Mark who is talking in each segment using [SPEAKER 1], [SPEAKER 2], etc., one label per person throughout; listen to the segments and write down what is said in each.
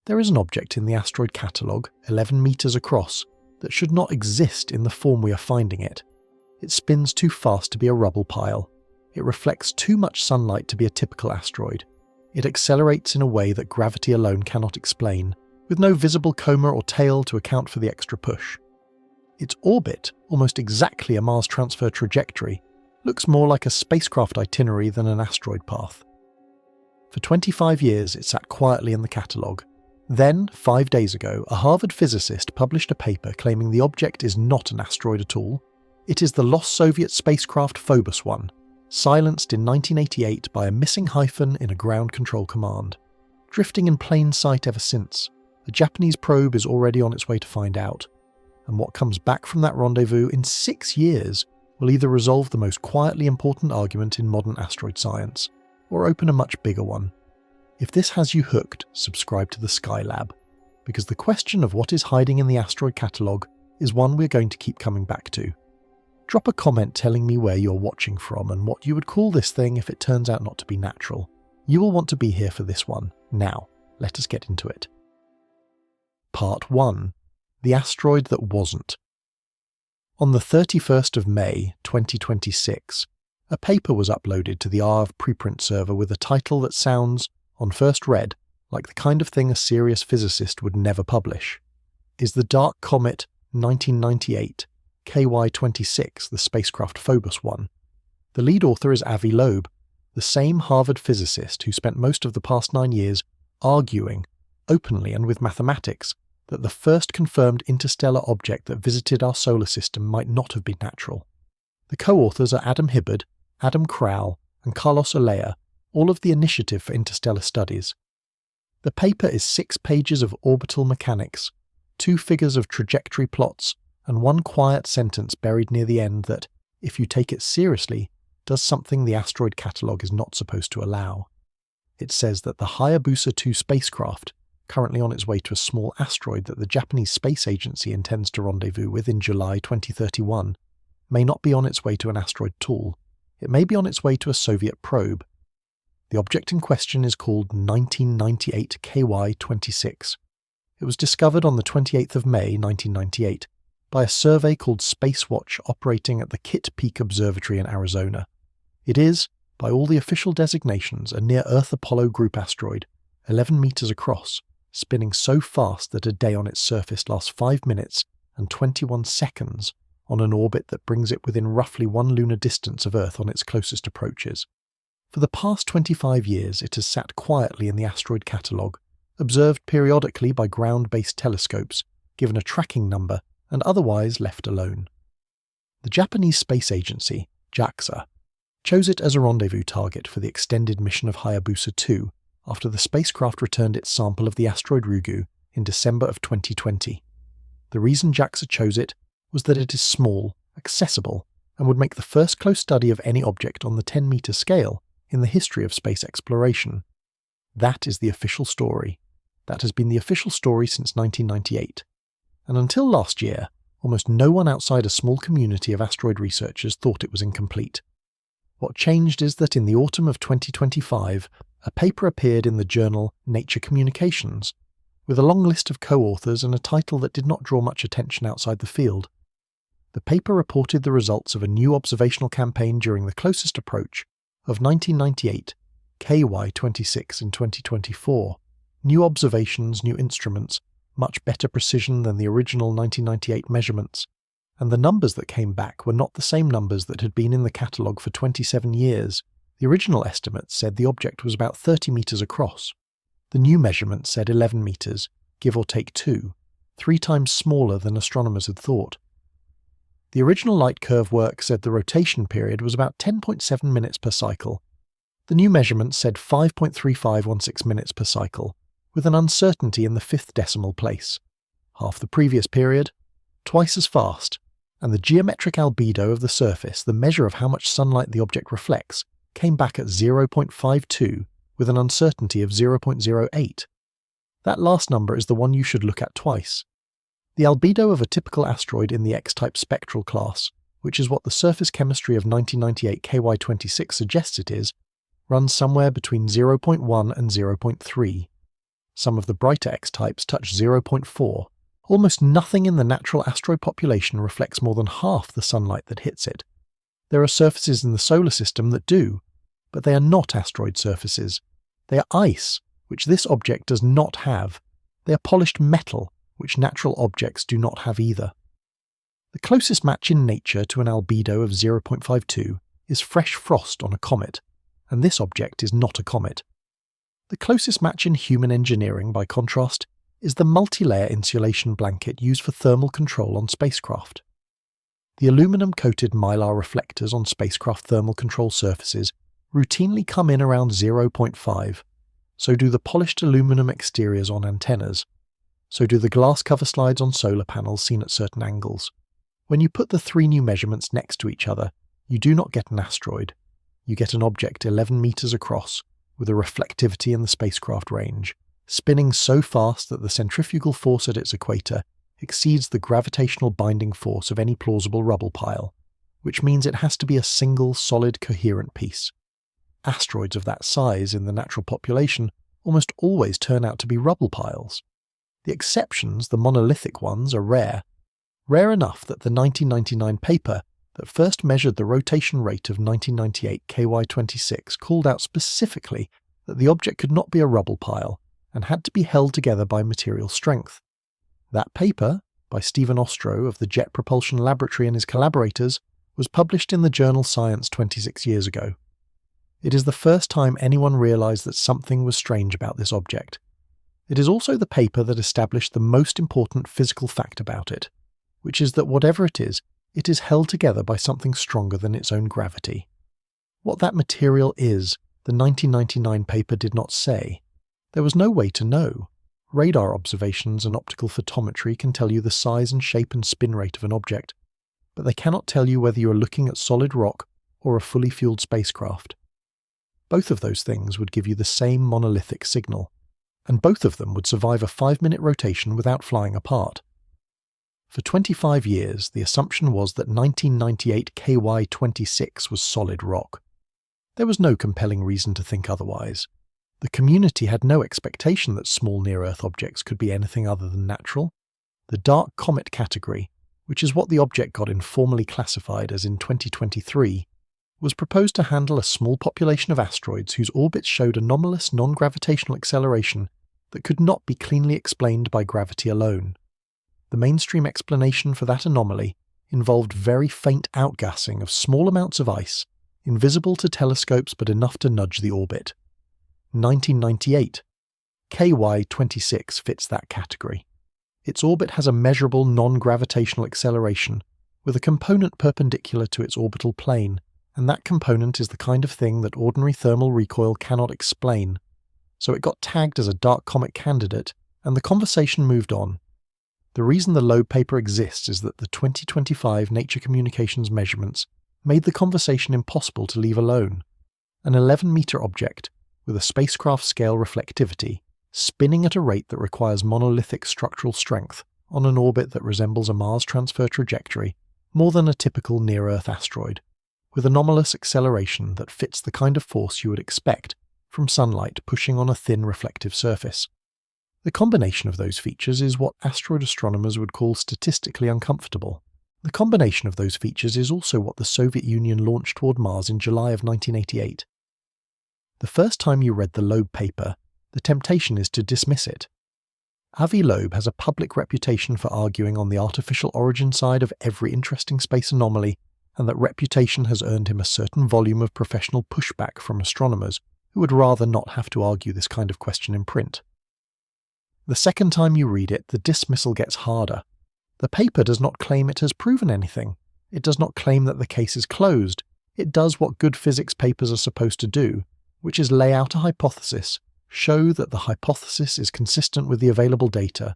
[SPEAKER 1] There is an object in the asteroid catalogue, 11 meters across, that should not exist in the form we are finding it. It spins too fast to be a rubble pile. It reflects too much sunlight to be a typical asteroid. It accelerates in a way that gravity alone cannot explain, with no visible coma or tail to account for the extra push. Its orbit, almost exactly a Mars transfer trajectory, looks more like a spacecraft itinerary than an asteroid path. For 25 years it sat quietly in the catalogue. Then, 5 days ago, a Harvard physicist published a paper claiming the object is not an asteroid at all. It is the lost Soviet spacecraft Phobos 1, silenced in 1988 by a missing hyphen in a ground control command. Drifting in plain sight ever since, a Japanese probe is already on its way to find out. And what comes back from that rendezvous in 6 years will either resolve the most quietly important argument in modern asteroid science, or open a much bigger one. If this has you hooked, subscribe to the Sky Lab, because the question of what is hiding in the asteroid catalogue is one we're going to keep coming back to. Drop a comment telling me where you're watching from and what you would call this thing if it turns out not to be natural. You will want to be here for this one. Now, let us get into it. Part 1. The asteroid that wasn't. On the 31st of May, 2026, a paper was uploaded to the arXiv preprint server with a title that sounds, on first read, like the kind of thing a serious physicist would never publish. Is the dark comet 1998 KY26 the spacecraft Phobos 1? The lead author is Avi Loeb, the same Harvard physicist who spent most of the past 9 years arguing, openly and with mathematics, that the first confirmed interstellar object that visited our solar system might not have been natural. The co-authors are Adam Hibbard, Adam Crowell, and Carlos Olea, all of the Initiative for Interstellar Studies. The paper is 6 pages of orbital mechanics, 2 figures of trajectory plots, and 1 quiet sentence buried near the end that, if you take it seriously, does something the asteroid catalogue is not supposed to allow. It says that the Hayabusa 2 spacecraft, currently on its way to a small asteroid that the Japanese Space Agency intends to rendezvous with in July 2031, may not be on its way to an asteroid at all. It may be on its way to a Soviet probe. The object in question is called 1998 KY26. It was discovered on the 28th of May 1998 by a survey called Spacewatch operating at the Kitt Peak Observatory in Arizona. It is, by all the official designations, a near-Earth Apollo group asteroid, 11 meters across, spinning so fast that a day on its surface lasts 5 minutes and 21 seconds on an orbit that brings it within roughly 1 lunar distance of Earth on its closest approaches. For the past 25 years it has sat quietly in the asteroid catalogue, observed periodically by ground-based telescopes, given a tracking number, and otherwise left alone. The Japanese Space Agency, JAXA, chose it as a rendezvous target for the extended mission of Hayabusa 2 after the spacecraft returned its sample of the asteroid Ryugu in December of 2020. The reason JAXA chose it was that it is small, accessible, and would make the first close study of any object on the 10-meter scale in the history of space exploration. That is the official story. That has been the official story since 1998. And until last year, almost no one outside a small community of asteroid researchers thought it was incomplete. What changed is that in the autumn of 2025, a paper appeared in the journal Nature Communications, with a long list of co-authors and a title that did not draw much attention outside the field. The paper reported the results of a new observational campaign during the closest approach of 1998, KY26 in 2024. New observations, new instruments, much better precision than the original 1998 measurements, and the numbers that came back were not the same numbers that had been in the catalogue for 27 years. The original estimates said the object was about 30 meters across. The new measurement said 11 meters, give or take 2, 3 times smaller than astronomers had thought. The original light curve work said the rotation period was about 10.7 minutes per cycle. The new measurement said 5.3516 minutes per cycle, with an uncertainty in the 5th decimal place. Half the previous period, twice as fast, and the geometric albedo of the surface, the measure of how much sunlight the object reflects, came back at 0.52 with an uncertainty of 0.08. That last number is the one you should look at twice. The albedo of a typical asteroid in the X-type spectral class, which is what the surface chemistry of 1998 KY26 suggests it is, runs somewhere between 0.1 and 0.3. Some of the brighter X-types touch 0.4. Almost nothing in the natural asteroid population reflects more than half the sunlight that hits it. There are surfaces in the solar system that do, but they are not asteroid surfaces. They are ice, which this object does not have. They are polished metal, which natural objects do not have either. The closest match in nature to an albedo of 0.52 is fresh frost on a comet, and this object is not a comet. The closest match in human engineering, by contrast, is the multi-layer insulation blanket used for thermal control on spacecraft. The aluminum-coated mylar reflectors on spacecraft thermal control surfaces routinely come in around 0.5. So do the polished aluminum exteriors on antennas. So do the glass cover slides on solar panels seen at certain angles. When you put the three new measurements next to each other, you do not get an asteroid. You get an object 11 meters across, with a reflectivity in the spacecraft range, spinning so fast that the centrifugal force at its equator exceeds the gravitational binding force of any plausible rubble pile, which means it has to be a single, solid, coherent piece. Asteroids of that size in the natural population almost always turn out to be rubble piles. The exceptions, the monolithic ones, are rare enough that the 1999 paper that first measured the rotation rate of 1998 KY26 called out specifically that the object could not be a rubble pile and had to be held together by material strength. That paper, by Stephen Ostrow of the Jet Propulsion Laboratory and his collaborators, was published in the journal Science 26 years ago. It is the first time anyone realized that something was strange about this object. It is also the paper that established the most important physical fact about it, which is that whatever it is held together by something stronger than its own gravity. What that material is, the 1999 paper did not say. There was no way to know. Radar observations and optical photometry can tell you the size and shape and spin rate of an object, but they cannot tell you whether you are looking at solid rock or a fully fueled spacecraft. Both of those things would give you the same monolithic signal, and both of them would survive a 5-minute rotation without flying apart. For 25 years, the assumption was that 1998 KY26 was solid rock. There was no compelling reason to think otherwise. The community had no expectation that small near-Earth objects could be anything other than natural. The dark comet category, which is what the object got informally classified as in 2023, was proposed to handle a small population of asteroids whose orbits showed anomalous non-gravitational acceleration that could not be cleanly explained by gravity alone. The mainstream explanation for that anomaly involved very faint outgassing of small amounts of ice, invisible to telescopes but enough to nudge the orbit. 1998. KY26 fits that category. Its orbit has a measurable non-gravitational acceleration, with a component perpendicular to its orbital plane, and that component is the kind of thing that ordinary thermal recoil cannot explain. So it got tagged as a dark comet candidate, and the conversation moved on. The reason the Loeb paper exists is that the 2025 Nature Communications measurements made the conversation impossible to leave alone. An 11-meter object, with a spacecraft-scale reflectivity, spinning at a rate that requires monolithic structural strength on an orbit that resembles a Mars transfer trajectory more than a typical near-Earth asteroid, with anomalous acceleration that fits the kind of force you would expect from sunlight pushing on a thin reflective surface. The combination of those features is what asteroid astronomers would call statistically uncomfortable. The combination of those features is also what the Soviet Union launched toward Mars in July of 1988. The first time you read the Loeb paper, the temptation is to dismiss it. Avi Loeb has a public reputation for arguing on the artificial origin side of every interesting space anomaly, and that reputation has earned him a certain volume of professional pushback from astronomers who would rather not have to argue this kind of question in print. The second time you read it, the dismissal gets harder. The paper does not claim it has proven anything. It does not claim that the case is closed. It does what good physics papers are supposed to do, which is lay out a hypothesis, show that the hypothesis is consistent with the available data,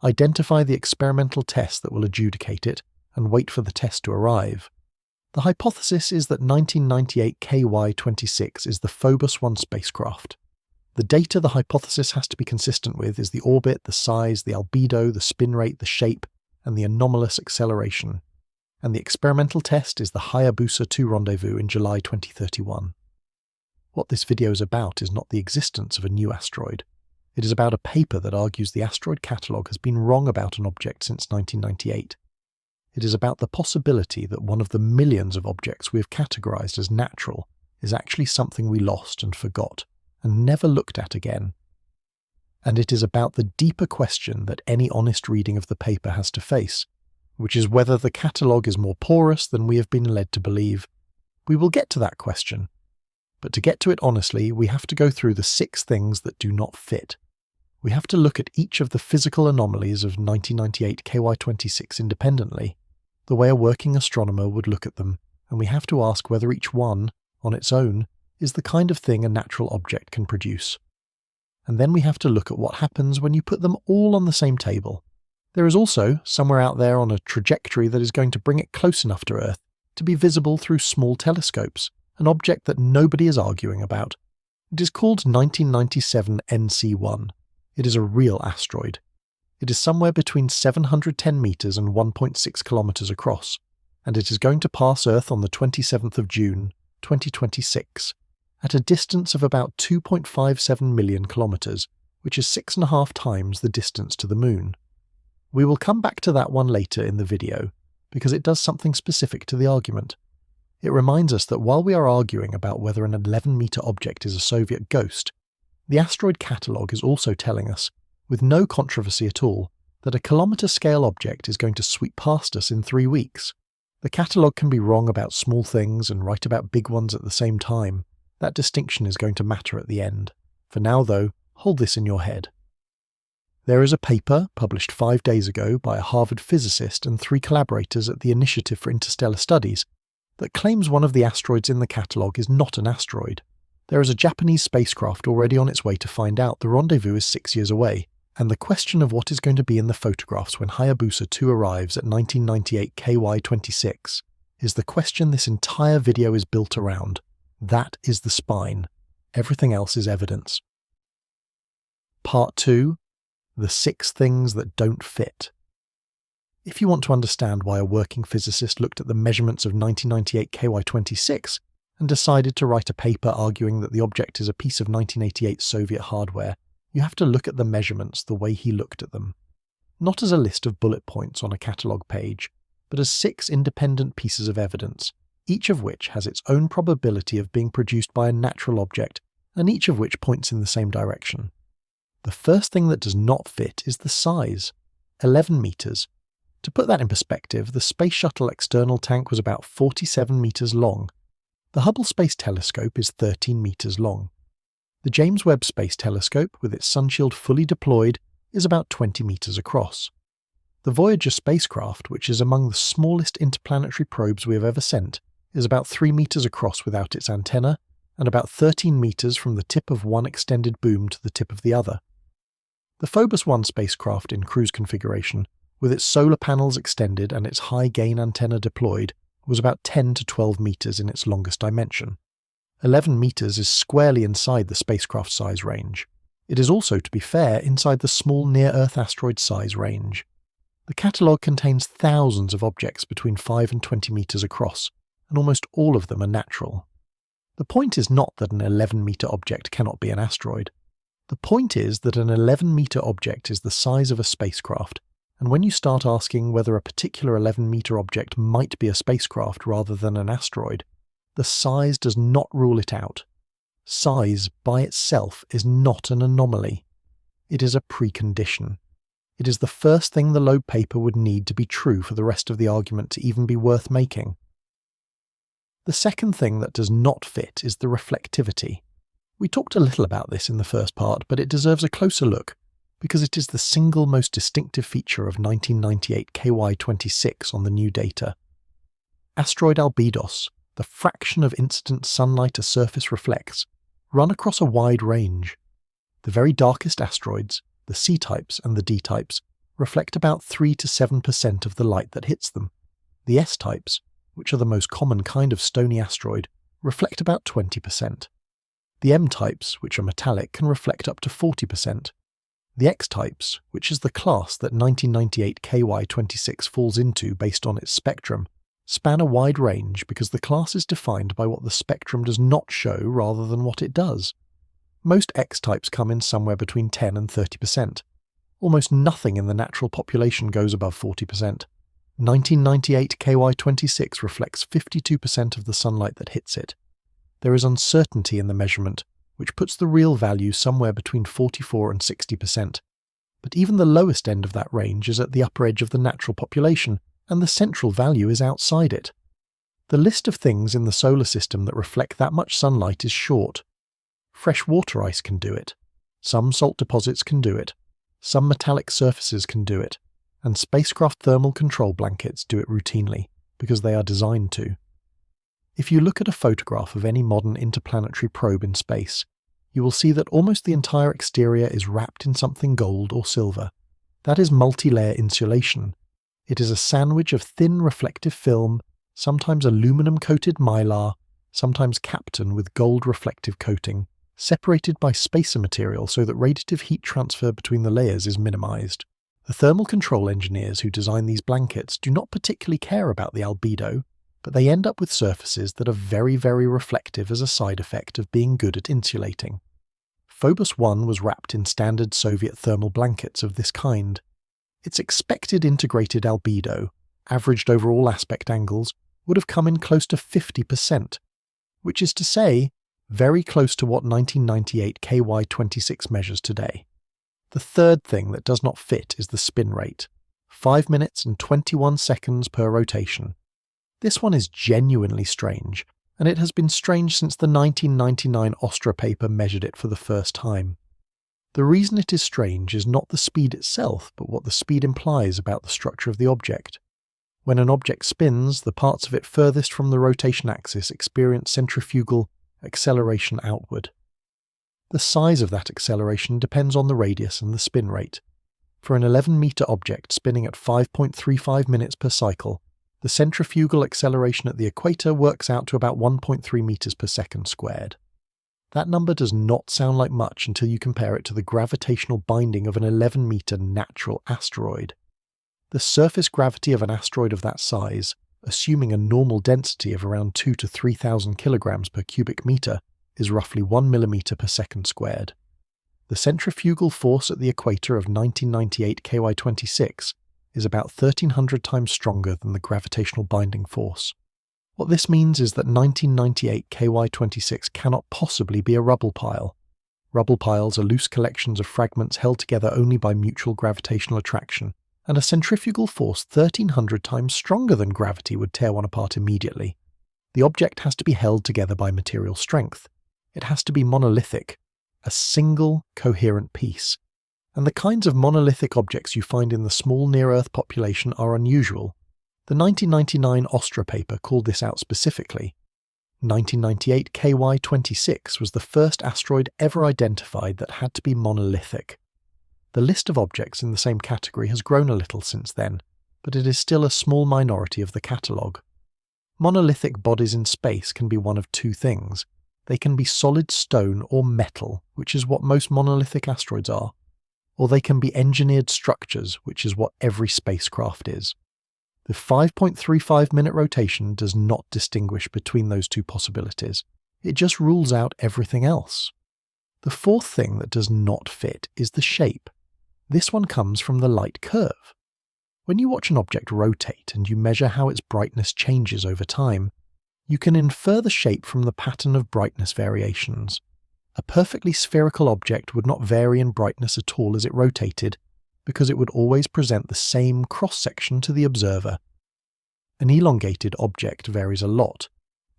[SPEAKER 1] identify the experimental test that will adjudicate it, and wait for the test to arrive. The hypothesis is that 1998 KY26 is the Phobos 1 spacecraft. The data the hypothesis has to be consistent with is the orbit, the size, the albedo, the spin rate, the shape, and the anomalous acceleration. And the experimental test is the Hayabusa 2 rendezvous in July 2031. What this video is about is not the existence of a new asteroid. It is about a paper that argues the asteroid catalogue has been wrong about an object since 1998. It is about the possibility that one of the millions of objects we have categorized as natural is actually something we lost and forgot, and never looked at again. And it is about the deeper question that any honest reading of the paper has to face, which is whether the catalogue is more porous than we have been led to believe. We will get to that question. But to get to it honestly, we have to go through the 6 things that do not fit. We have to look at each of the physical anomalies of 1998 KY26 independently, the way a working astronomer would look at them, and we have to ask whether each one, on its own, is the kind of thing a natural object can produce. And then we have to look at what happens when you put them all on the same table. There is also, somewhere out there on a trajectory that is going to bring it close enough to Earth to be visible through small telescopes, an object that nobody is arguing about. It is called 1997 NC1. It is a real asteroid. It is somewhere between 710 meters and 1.6 kilometers across, and it is going to pass Earth on the 27th of June, 2026, at a distance of about 2.57 million kilometers, which is 6.5 times the distance to the Moon. We will come back to that one later in the video, because it does something specific to the argument. It reminds us that while we are arguing about whether an 11-meter object is a Soviet ghost, the asteroid catalogue is also telling us, with no controversy at all, that a kilometre-scale object is going to sweep past us in 3 weeks. The catalogue can be wrong about small things and right about big ones at the same time. That distinction is going to matter at the end. For now, though, hold this in your head. There is a paper published 5 days ago by a Harvard physicist and 3 collaborators at the Initiative for Interstellar Studies that claims one of the asteroids in the catalogue is not an asteroid. There is a Japanese spacecraft already on its way to find out the rendezvous is 6 years away, and the question of what is going to be in the photographs when Hayabusa 2 arrives at 1998 KY26 is the question this entire video is built around. That is the spine. Everything else is evidence. Part 2. The 6 things that don't fit. If you want to understand why a working physicist looked at the measurements of 1998 KY26 and decided to write a paper arguing that the object is a piece of 1988 Soviet hardware, you have to look at the measurements the way he looked at them. Not as a list of bullet points on a catalogue page, but as 6 independent pieces of evidence, each of which has its own probability of being produced by a natural object, and each of which points in the same direction. The first thing that does not fit is the size. 11 meters. To put that in perspective, the Space Shuttle external tank was about 47 meters long. The Hubble Space Telescope is 13 meters long. The James Webb Space Telescope, with its sunshield fully deployed, is about 20 meters across. The Voyager spacecraft, which is among the smallest interplanetary probes we have ever sent, is about 3 meters across without its antenna, and about 13 meters from the tip of one extended boom to the tip of the other. The Phobos 1 spacecraft in cruise configuration, with its solar panels extended and its high-gain antenna deployed, was about 10 to 12 meters in its longest dimension. 11 meters is squarely inside the spacecraft size range. It is also, to be fair, inside the small near-Earth asteroid size range. The catalogue contains thousands of objects between 5 and 20 meters across, and almost all of them are natural. The point is not that an 11-meter object cannot be an asteroid. The point is that an 11-meter object is the size of a spacecraft, and when you start asking whether a particular 11-meter object might be a spacecraft rather than an asteroid, the size does not rule it out. Size, by itself, is not an anomaly. It is a precondition. It is the first thing the Loeb paper would need to be true for the rest of the argument to even be worth making. The second thing that does not fit is the reflectivity. We talked a little about this in the first part, but it deserves a closer look, because it is the single most distinctive feature of 1998 KY26 on the new data. Asteroid albedos, the fraction of incident sunlight a surface reflects, run across a wide range. The very darkest asteroids, the C-types and the D-types, reflect about 3 to 7% of the light that hits them. The S-types, which are the most common kind of stony asteroid, reflect about 20%. The M-types, which are metallic, can reflect up to 40%. The X-types, which is the class that 1998 KY26 falls into based on its spectrum, span a wide range because the class is defined by what the spectrum does not show rather than what it does. Most X-types come in somewhere between 10 and 30%. Almost nothing in the natural population goes above 40%. 1998 KY26 reflects 52% of the sunlight that hits it. There is uncertainty in the measurement, which puts the real value somewhere between 44 and 60%. But even the lowest end of that range is at the upper edge of the natural population, and the central value is outside it. The list of things in the solar system that reflect that much sunlight is short. Freshwater ice can do it. Some salt deposits can do it. Some metallic surfaces can do it. And spacecraft thermal control blankets do it routinely, because they are designed to. If you look at a photograph of any modern interplanetary probe in space, you will see that almost the entire exterior is wrapped in something gold or silver. That is multi-layer insulation. It is a sandwich of thin reflective film, sometimes aluminum-coated mylar, sometimes Kapton with gold reflective coating, separated by spacer material so that radiative heat transfer between the layers is minimized. The thermal control engineers who design these blankets do not particularly care about the albedo, but they end up with surfaces that are very, very reflective as a side effect of being good at insulating. Phobos 1 was wrapped in standard Soviet thermal blankets of this kind. Its expected integrated albedo, averaged over all aspect angles, would have come in close to 50%, which is to say, very close to what 1998 KY26 measures today. The third thing that does not fit is the spin rate, 5 minutes and 21 seconds per rotation. This one is genuinely strange, and it has been strange since the 1999 Ostra paper measured it for the first time. The reason it is strange is not the speed itself, but what the speed implies about the structure of the object. When an object spins, the parts of it furthest from the rotation axis experience centrifugal acceleration outward. The size of that acceleration depends on the radius and the spin rate. For an 11-meter object spinning at 5.35 minutes per cycle, the centrifugal acceleration at the equator works out to about 1.3 meters per second squared. That number does not sound like much until you compare it to the gravitational binding of an 11-meter natural asteroid. The surface gravity of an asteroid of that size, assuming a normal density of around 2,000 to 3,000 kilograms per cubic meter, is roughly 1 millimeter per second squared. The centrifugal force at the equator of 1998 KY26 is about 1,300 times stronger than the gravitational binding force. What this means is that 1998 KY26 cannot possibly be a rubble pile. Rubble piles are loose collections of fragments held together only by mutual gravitational attraction, and a centrifugal force 1,300 times stronger than gravity would tear one apart immediately. The object has to be held together by material strength. It has to be monolithic, a single, coherent piece. And the kinds of monolithic objects you find in the small near-Earth population are unusual. The 1999 Ostra paper called this out specifically. 1998 KY26 was the first asteroid ever identified that had to be monolithic. The list of objects in the same category has grown a little since then, but it is still a small minority of the catalogue. Monolithic bodies in space can be one of two things. They can be solid stone or metal, which is what most monolithic asteroids are, or they can be engineered structures, which is what every spacecraft is. The 5.35-minute rotation does not distinguish between those two possibilities. It just rules out everything else. The fourth thing that does not fit is the shape. This one comes from the light curve. When you watch an object rotate and you measure how its brightness changes over time, you can infer the shape from the pattern of brightness variations. A perfectly spherical object would not vary in brightness at all as it rotated, because it would always present the same cross-section to the observer. An elongated object varies a lot,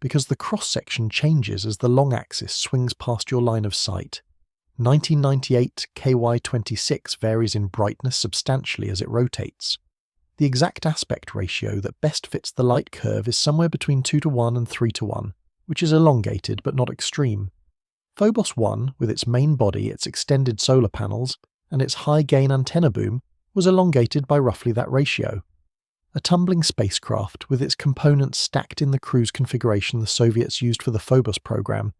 [SPEAKER 1] because the cross-section changes as the long axis swings past your line of sight. 1998 KY26 varies in brightness substantially as it rotates. The exact aspect ratio that best fits the light curve is somewhere between 2:1 and 3:1, which is elongated but not extreme. Phobos 1, with its main body, its extended solar panels, and its high-gain antenna boom, was elongated by roughly that ratio. A tumbling spacecraft, with its components stacked in the cruise configuration the Soviets used for the Phobos program,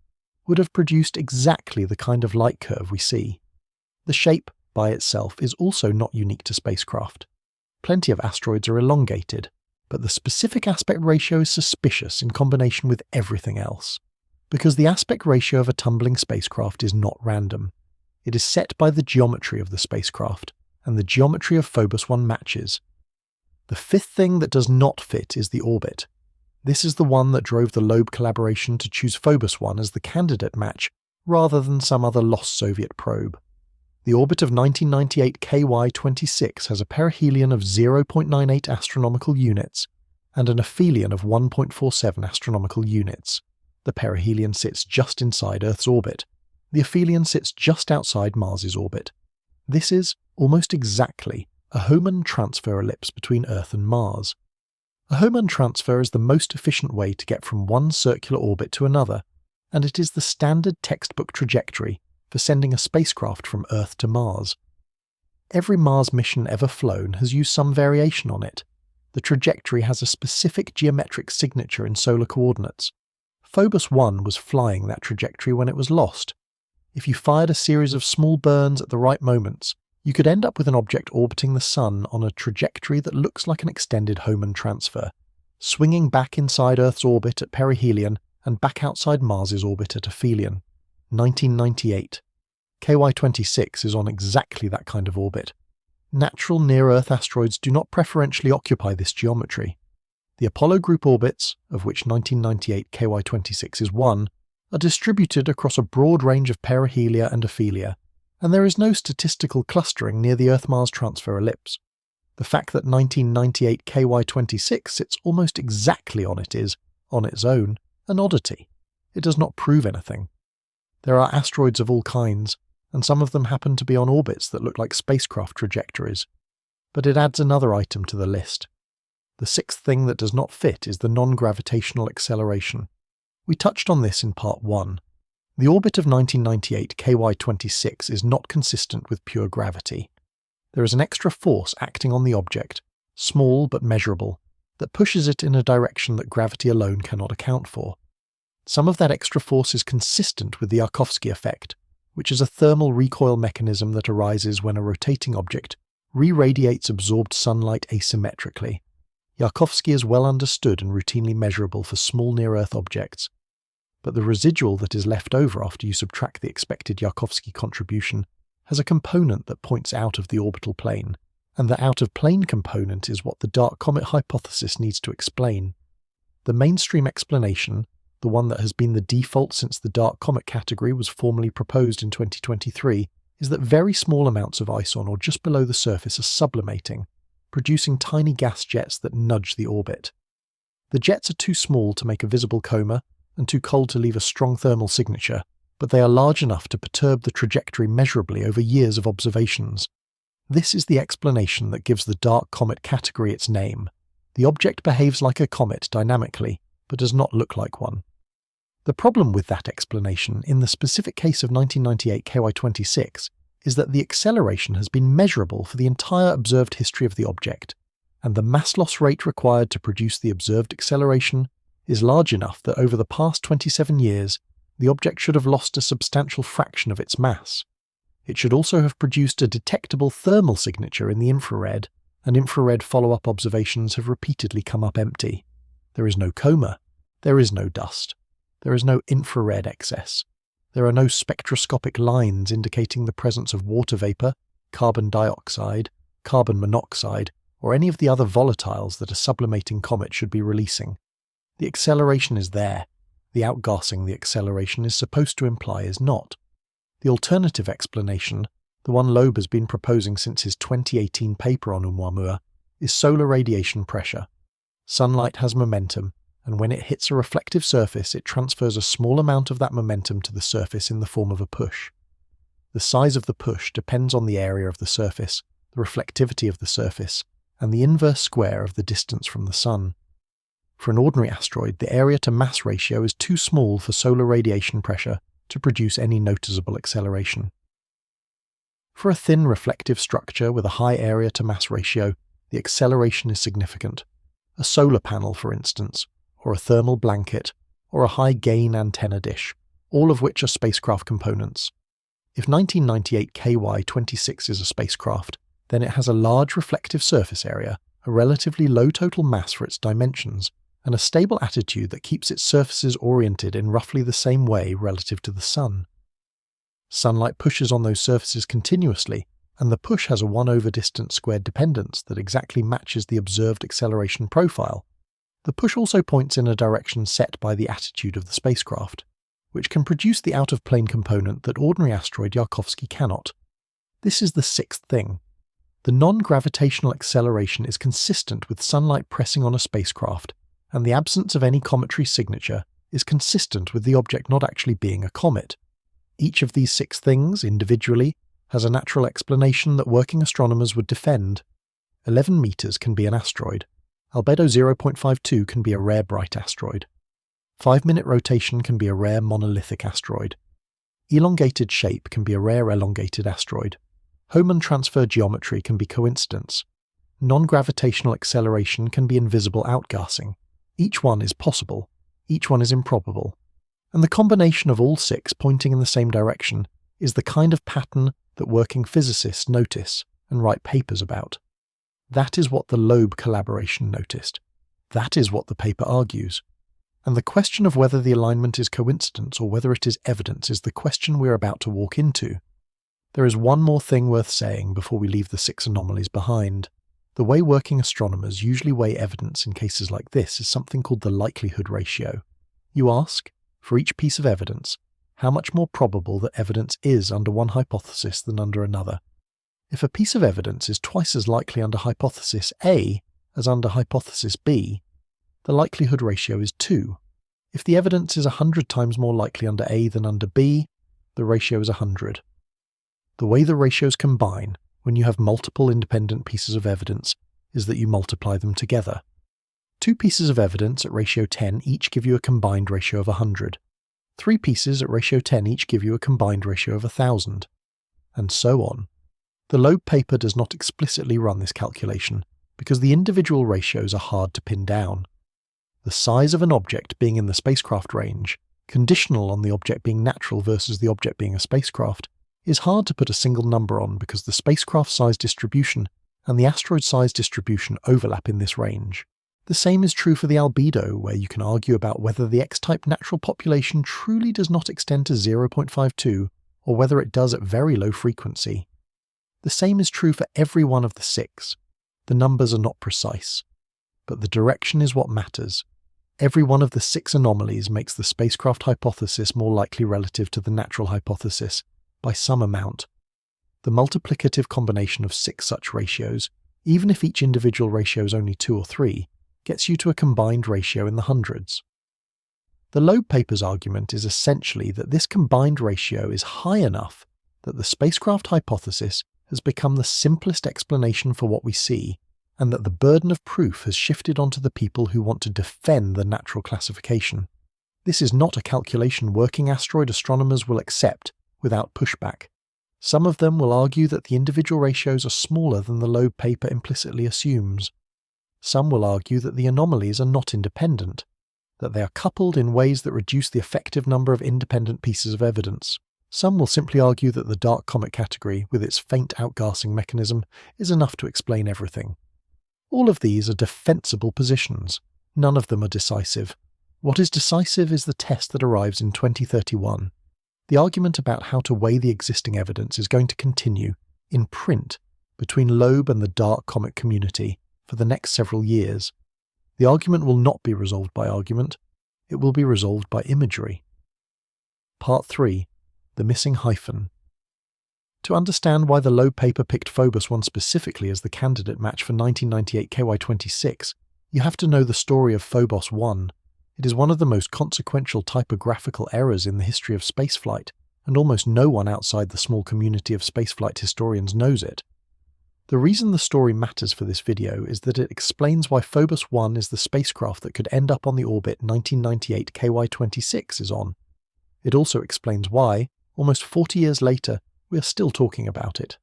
[SPEAKER 1] would have produced exactly the kind of light curve we see. The shape, by itself, is also not unique to spacecraft. Plenty of asteroids are elongated, but the specific aspect ratio is suspicious in combination with everything else. Because the aspect ratio of a tumbling spacecraft is not random. It is set by the geometry of the spacecraft, and the geometry of Phobos 1 matches. The fifth thing that does not fit is the orbit. This is the one that drove the Loeb collaboration to choose Phobos 1 as the candidate match rather than some other lost Soviet probe. The orbit of 1998 KY-26 has a perihelion of 0.98 astronomical units and an aphelion of 1.47 astronomical units. The perihelion sits just inside Earth's orbit. The aphelion sits just outside Mars's orbit. This is, almost exactly, a Hohmann transfer ellipse between Earth and Mars. A Hohmann transfer is the most efficient way to get from one circular orbit to another, and it is the standard textbook trajectory for sending a spacecraft from Earth to Mars. Every Mars mission ever flown has used some variation on it. The trajectory has a specific geometric signature in solar coordinates. Phobos 1 was flying that trajectory when it was lost. If you fired a series of small burns at the right moments, you could end up with an object orbiting the Sun on a trajectory that looks like an extended Hohmann transfer, swinging back inside Earth's orbit at perihelion and back outside Mars's orbit at aphelion. 1998. KY-26 is on exactly that kind of orbit. Natural near-Earth asteroids do not preferentially occupy this geometry. The Apollo group orbits, of which 1998 KY-26 is one, are distributed across a broad range of perihelia and aphelia, and there is no statistical clustering near the Earth-Mars transfer ellipse. The fact that 1998 KY-26 sits almost exactly on it is, on its own, an oddity. It does not prove anything. There are asteroids of all kinds, and some of them happen to be on orbits that look like spacecraft trajectories. But it adds another item to the list. The sixth thing that does not fit is the non-gravitational acceleration. We touched on this in part 1. The orbit of 1998 KY-26 is not consistent with pure gravity. There is an extra force acting on the object, small but measurable, that pushes it in a direction that gravity alone cannot account for. Some of that extra force is consistent with the Yarkovsky effect, which is a thermal recoil mechanism that arises when a rotating object re-radiates absorbed sunlight asymmetrically. Yarkovsky is well understood and routinely measurable for small near-Earth objects, but the residual that is left over after you subtract the expected Yarkovsky contribution has a component that points out of the orbital plane, and the out-of-plane component is what the dark comet hypothesis needs to explain. The mainstream explanation, the one that has been the default since the dark comet category was formally proposed in 2023, is that very small amounts of ice on or just below the surface are sublimating, producing tiny gas jets that nudge the orbit. The jets are too small to make a visible coma and too cold to leave a strong thermal signature, but they are large enough to perturb the trajectory measurably over years of observations. This is the explanation that gives the dark comet category its name. The object behaves like a comet dynamically, but does not look like one. The problem with that explanation in the specific case of 1998 KY-26 is that the acceleration has been measurable for the entire observed history of the object, and the mass loss rate required to produce the observed acceleration is large enough that over the past 27 years, the object should have lost a substantial fraction of its mass. It should also have produced a detectable thermal signature in the infrared, and infrared follow-up observations have repeatedly come up empty. There is no coma. There is no dust. There is no infrared excess. There are no spectroscopic lines indicating the presence of water vapor, carbon dioxide, carbon monoxide, or any of the other volatiles that a sublimating comet should be releasing. The acceleration is there. The outgassing the acceleration is supposed to imply is not. The alternative explanation, the one Loeb has been proposing since his 2018 paper on Oumuamua, is solar radiation pressure. Sunlight has momentum, and when it hits a reflective surface, it transfers a small amount of that momentum to the surface in the form of a push. The size of the push depends on the area of the surface, the reflectivity of the surface, and the inverse square of the distance from the Sun. For an ordinary asteroid, the area-to-mass ratio is too small for solar radiation pressure to produce any noticeable acceleration. For a thin reflective structure with a high area-to-mass ratio, the acceleration is significant. A solar panel, for instance, or a thermal blanket, or a high-gain antenna dish, all of which are spacecraft components. If 1998 KY-26 is a spacecraft, then it has a large reflective surface area, a relatively low total mass for its dimensions, and a stable attitude that keeps its surfaces oriented in roughly the same way relative to the Sun. Sunlight pushes on those surfaces continuously, and the push has a 1 over distance squared dependence that exactly matches the observed acceleration profile. The push also points in a direction set by the attitude of the spacecraft, which can produce the out-of-plane component that ordinary asteroid Yarkovsky cannot. This is the sixth thing. The non-gravitational acceleration is consistent with sunlight pressing on a spacecraft, and the absence of any cometary signature is consistent with the object not actually being a comet. Each of these six things, individually, has a natural explanation that working astronomers would defend. 11 meters can be an asteroid. Albedo 0.52 can be a rare bright asteroid. 5-minute rotation can be a rare monolithic asteroid. Elongated shape can be a rare elongated asteroid. Hohmann transfer geometry can be coincidence. Non-gravitational acceleration can be invisible outgassing. Each one is possible. Each one is improbable. And the combination of all six pointing in the same direction is the kind of pattern that working physicists notice and write papers about. That is what the Loeb collaboration noticed. That is what the paper argues. And the question of whether the alignment is coincidence or whether it is evidence is the question we're about to walk into. There is one more thing worth saying before we leave the six anomalies behind. The way working astronomers usually weigh evidence in cases like this is something called the likelihood ratio. You ask, for each piece of evidence, how much more probable that evidence is under one hypothesis than under another. If a piece of evidence is twice as likely under hypothesis A as under hypothesis B, the likelihood ratio is 2. If the evidence is 100 times more likely under A than under B, the ratio is 100. The way the ratios combine when you have multiple independent pieces of evidence is that you multiply them together. 2 pieces of evidence at ratio 10 each give you a combined ratio of 100. 3 pieces at ratio 10 each give you a combined ratio of 1,000. And so on. The Loeb paper does not explicitly run this calculation because the individual ratios are hard to pin down. The size of an object being in the spacecraft range, conditional on the object being natural versus the object being a spacecraft, is hard to put a single number on because the spacecraft size distribution and the asteroid size distribution overlap in this range. The same is true for the albedo, where you can argue about whether the X-type natural population truly does not extend to 0.52 or whether it does at very low frequency. The same is true for every one of the six. The numbers are not precise, but the direction is what matters. Every one of the 6 anomalies makes the spacecraft hypothesis more likely relative to the natural hypothesis by some amount. The multiplicative combination of 6 such ratios, even if each individual ratio is only 2 or 3, gets you to a combined ratio in the hundreds. The Loeb paper's argument is essentially that this combined ratio is high enough that the spacecraft hypothesis has become the simplest explanation for what we see, and that the burden of proof has shifted onto the people who want to defend the natural classification. This is not a calculation working asteroid astronomers will accept without pushback. Some of them will argue that the individual ratios are smaller than the Loeb paper implicitly assumes. Some will argue that the anomalies are not independent, that they are coupled in ways that reduce the effective number of independent pieces of evidence. Some will simply argue that the dark comet category, with its faint outgassing mechanism, is enough to explain everything. All of these are defensible positions. None of them are decisive. What is decisive is the test that arrives in 2031. The argument about how to weigh the existing evidence is going to continue, in print, between Loeb and the dark comet community for the next several years. The argument will not be resolved by argument. It will be resolved by imagery. Part 3. The missing hyphen. To understand why the Loeb paper picked Phobos 1 specifically as the candidate match for 1998 KY26, you have to know the story of Phobos 1. It is one of the most consequential typographical errors in the history of spaceflight, and almost no one outside the small community of spaceflight historians knows it. The reason the story matters for this video is that it explains why Phobos 1 is the spacecraft that could end up on the orbit 1998 KY26 is on. It also explains why, almost 40 years later, we are still talking about it.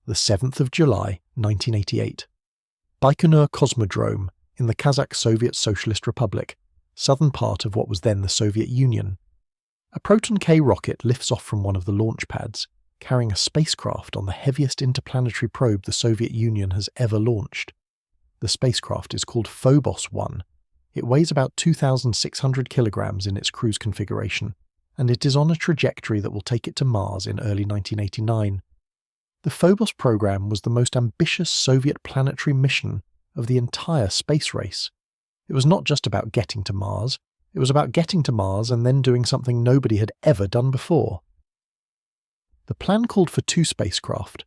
[SPEAKER 1] The 7th of July, 1988. Baikonur Cosmodrome in the Kazakh Soviet Socialist Republic, southern part of what was then the Soviet Union. A Proton K rocket lifts off from one of the launch pads, carrying a spacecraft on the heaviest interplanetary probe the Soviet Union has ever launched. The spacecraft is called Phobos 1. It weighs about 2,600 kilograms in its cruise configuration, and it is on a trajectory that will take it to Mars in early 1989. The Phobos program was the most ambitious Soviet planetary mission of the entire space race. It was not just about getting to Mars, it was about getting to Mars and then doing something nobody had ever done before. The plan called for 2 spacecraft,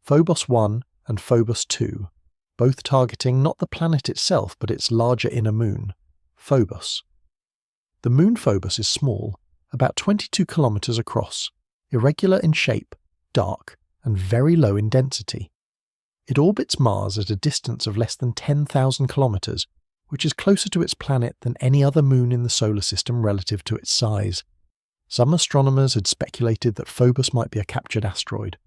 [SPEAKER 1] Phobos 1 and Phobos 2, both targeting not the planet itself but its larger inner moon, Phobos. The moon Phobos is small, about 22 kilometers across, irregular in shape, dark, and very low in density. It orbits Mars at a distance of less than 10,000 kilometers, which is closer to its planet than any other moon in the solar system relative to its size. Some astronomers had speculated that Phobos might be a captured asteroid.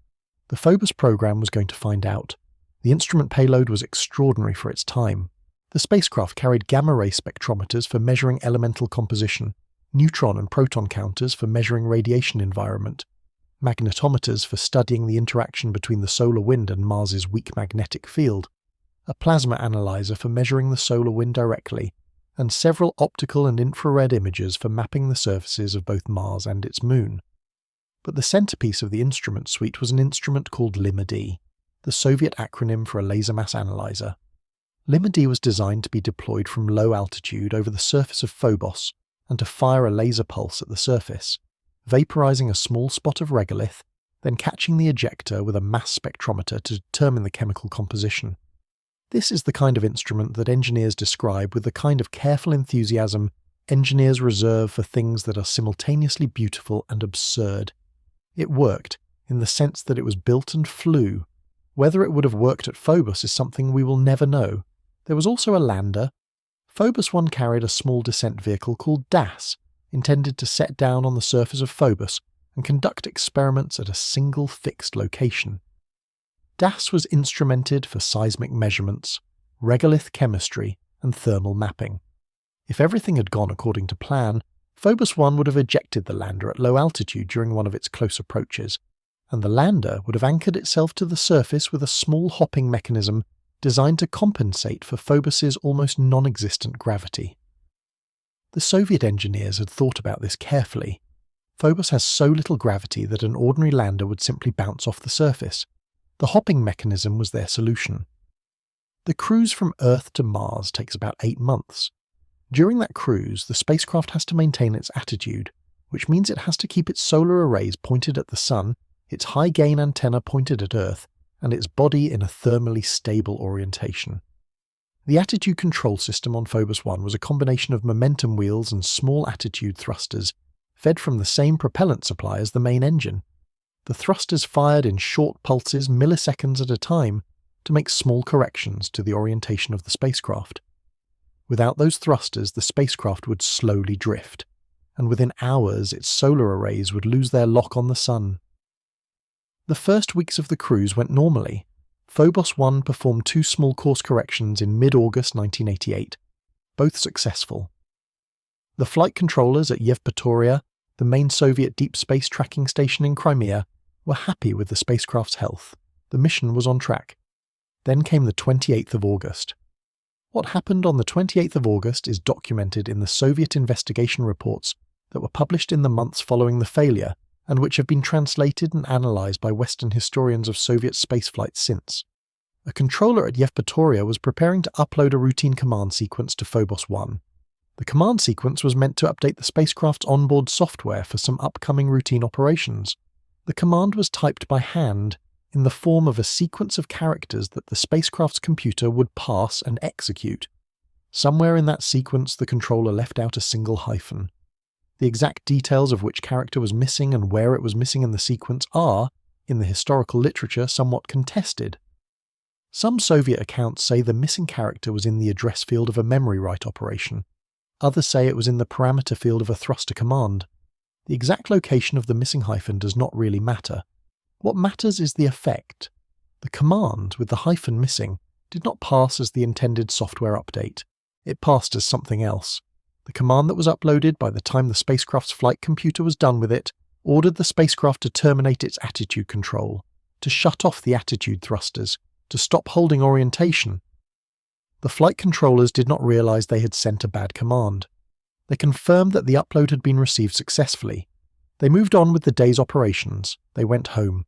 [SPEAKER 1] The Phobos program was going to find out. The instrument payload was extraordinary for its time. The spacecraft carried gamma-ray spectrometers for measuring elemental composition, neutron and proton counters for measuring radiation environment, magnetometers for studying the interaction between the solar wind and Mars's weak magnetic field, a plasma analyzer for measuring the solar wind directly, and several optical and infrared imagers for mapping the surfaces of both Mars and its moon. But the centerpiece of the instrument suite was an instrument called LIMA-D, the Soviet acronym for a laser mass analyzer. LIMA-D was designed to be deployed from low altitude over the surface of Phobos and to fire a laser pulse at the surface, vaporizing a small spot of regolith, then catching the ejector with a mass spectrometer to determine the chemical composition. This is the kind of instrument that engineers describe with the kind of careful enthusiasm engineers reserve for things that are simultaneously beautiful and absurd. It worked, in the sense that it was built and flew. Whether it would have worked at Phobos is something we will never know. There was also a lander. Phobos 1 carried a small descent vehicle called DAS, intended to set down on the surface of Phobos and conduct experiments at a single fixed location. DAS was instrumented for seismic measurements, regolith chemistry, and thermal mapping. If everything had gone according to plan, Phobos 1 would have ejected the lander at low altitude during one of its close approaches, and the lander would have anchored itself to the surface with a small hopping mechanism designed to compensate for Phobos's almost non-existent gravity. The Soviet engineers had thought about this carefully. Phobos has so little gravity that an ordinary lander would simply bounce off the surface. The hopping mechanism was their solution. The cruise from Earth to Mars takes about 8 months. During that cruise, the spacecraft has to maintain its attitude, which means it has to keep its solar arrays pointed at the Sun, its high-gain antenna pointed at Earth, and its body in a thermally stable orientation. The attitude control system on Phobos 1 was a combination of momentum wheels and small attitude thrusters, fed from the same propellant supply as the main engine. The thrusters fired in short pulses milliseconds at a time to make small corrections to the orientation of the spacecraft. Without those thrusters, the spacecraft would slowly drift, and within hours its solar arrays would lose their lock on the Sun. The first weeks of the cruise went normally. Phobos 1 performed 2 small course corrections in mid-August 1988, both successful. The flight controllers at Yevpatoria, the main Soviet deep space tracking station in Crimea, were happy with the spacecraft's health. The mission was on track. Then came the 28th of August. What happened on the 28th of August is documented in the Soviet investigation reports that were published in the months following the failure and which have been translated and analysed by Western historians of Soviet spaceflight since. A controller at Yevpatoria was preparing to upload a routine command sequence to Phobos 1. The command sequence was meant to update the spacecraft's onboard software for some upcoming routine operations. The command was typed by hand in the form of a sequence of characters that the spacecraft's computer would parse and execute. Somewhere in that sequence, the controller left out a single hyphen. The exact details of which character was missing and where it was missing in the sequence are, in the historical literature, somewhat contested. Some Soviet accounts say the missing character was in the address field of a memory write operation. Others say it was in the parameter field of a thruster command. The exact location of the missing hyphen does not really matter. What matters is the effect. The command, with the hyphen missing, did not pass as the intended software update. It passed as something else. The command that was uploaded by the time the spacecraft's flight computer was done with it ordered the spacecraft to terminate its attitude control, to shut off the attitude thrusters, to stop holding orientation. The flight controllers did not realize they had sent a bad command. They confirmed that the upload had been received successfully. They moved on with the day's operations. They went home.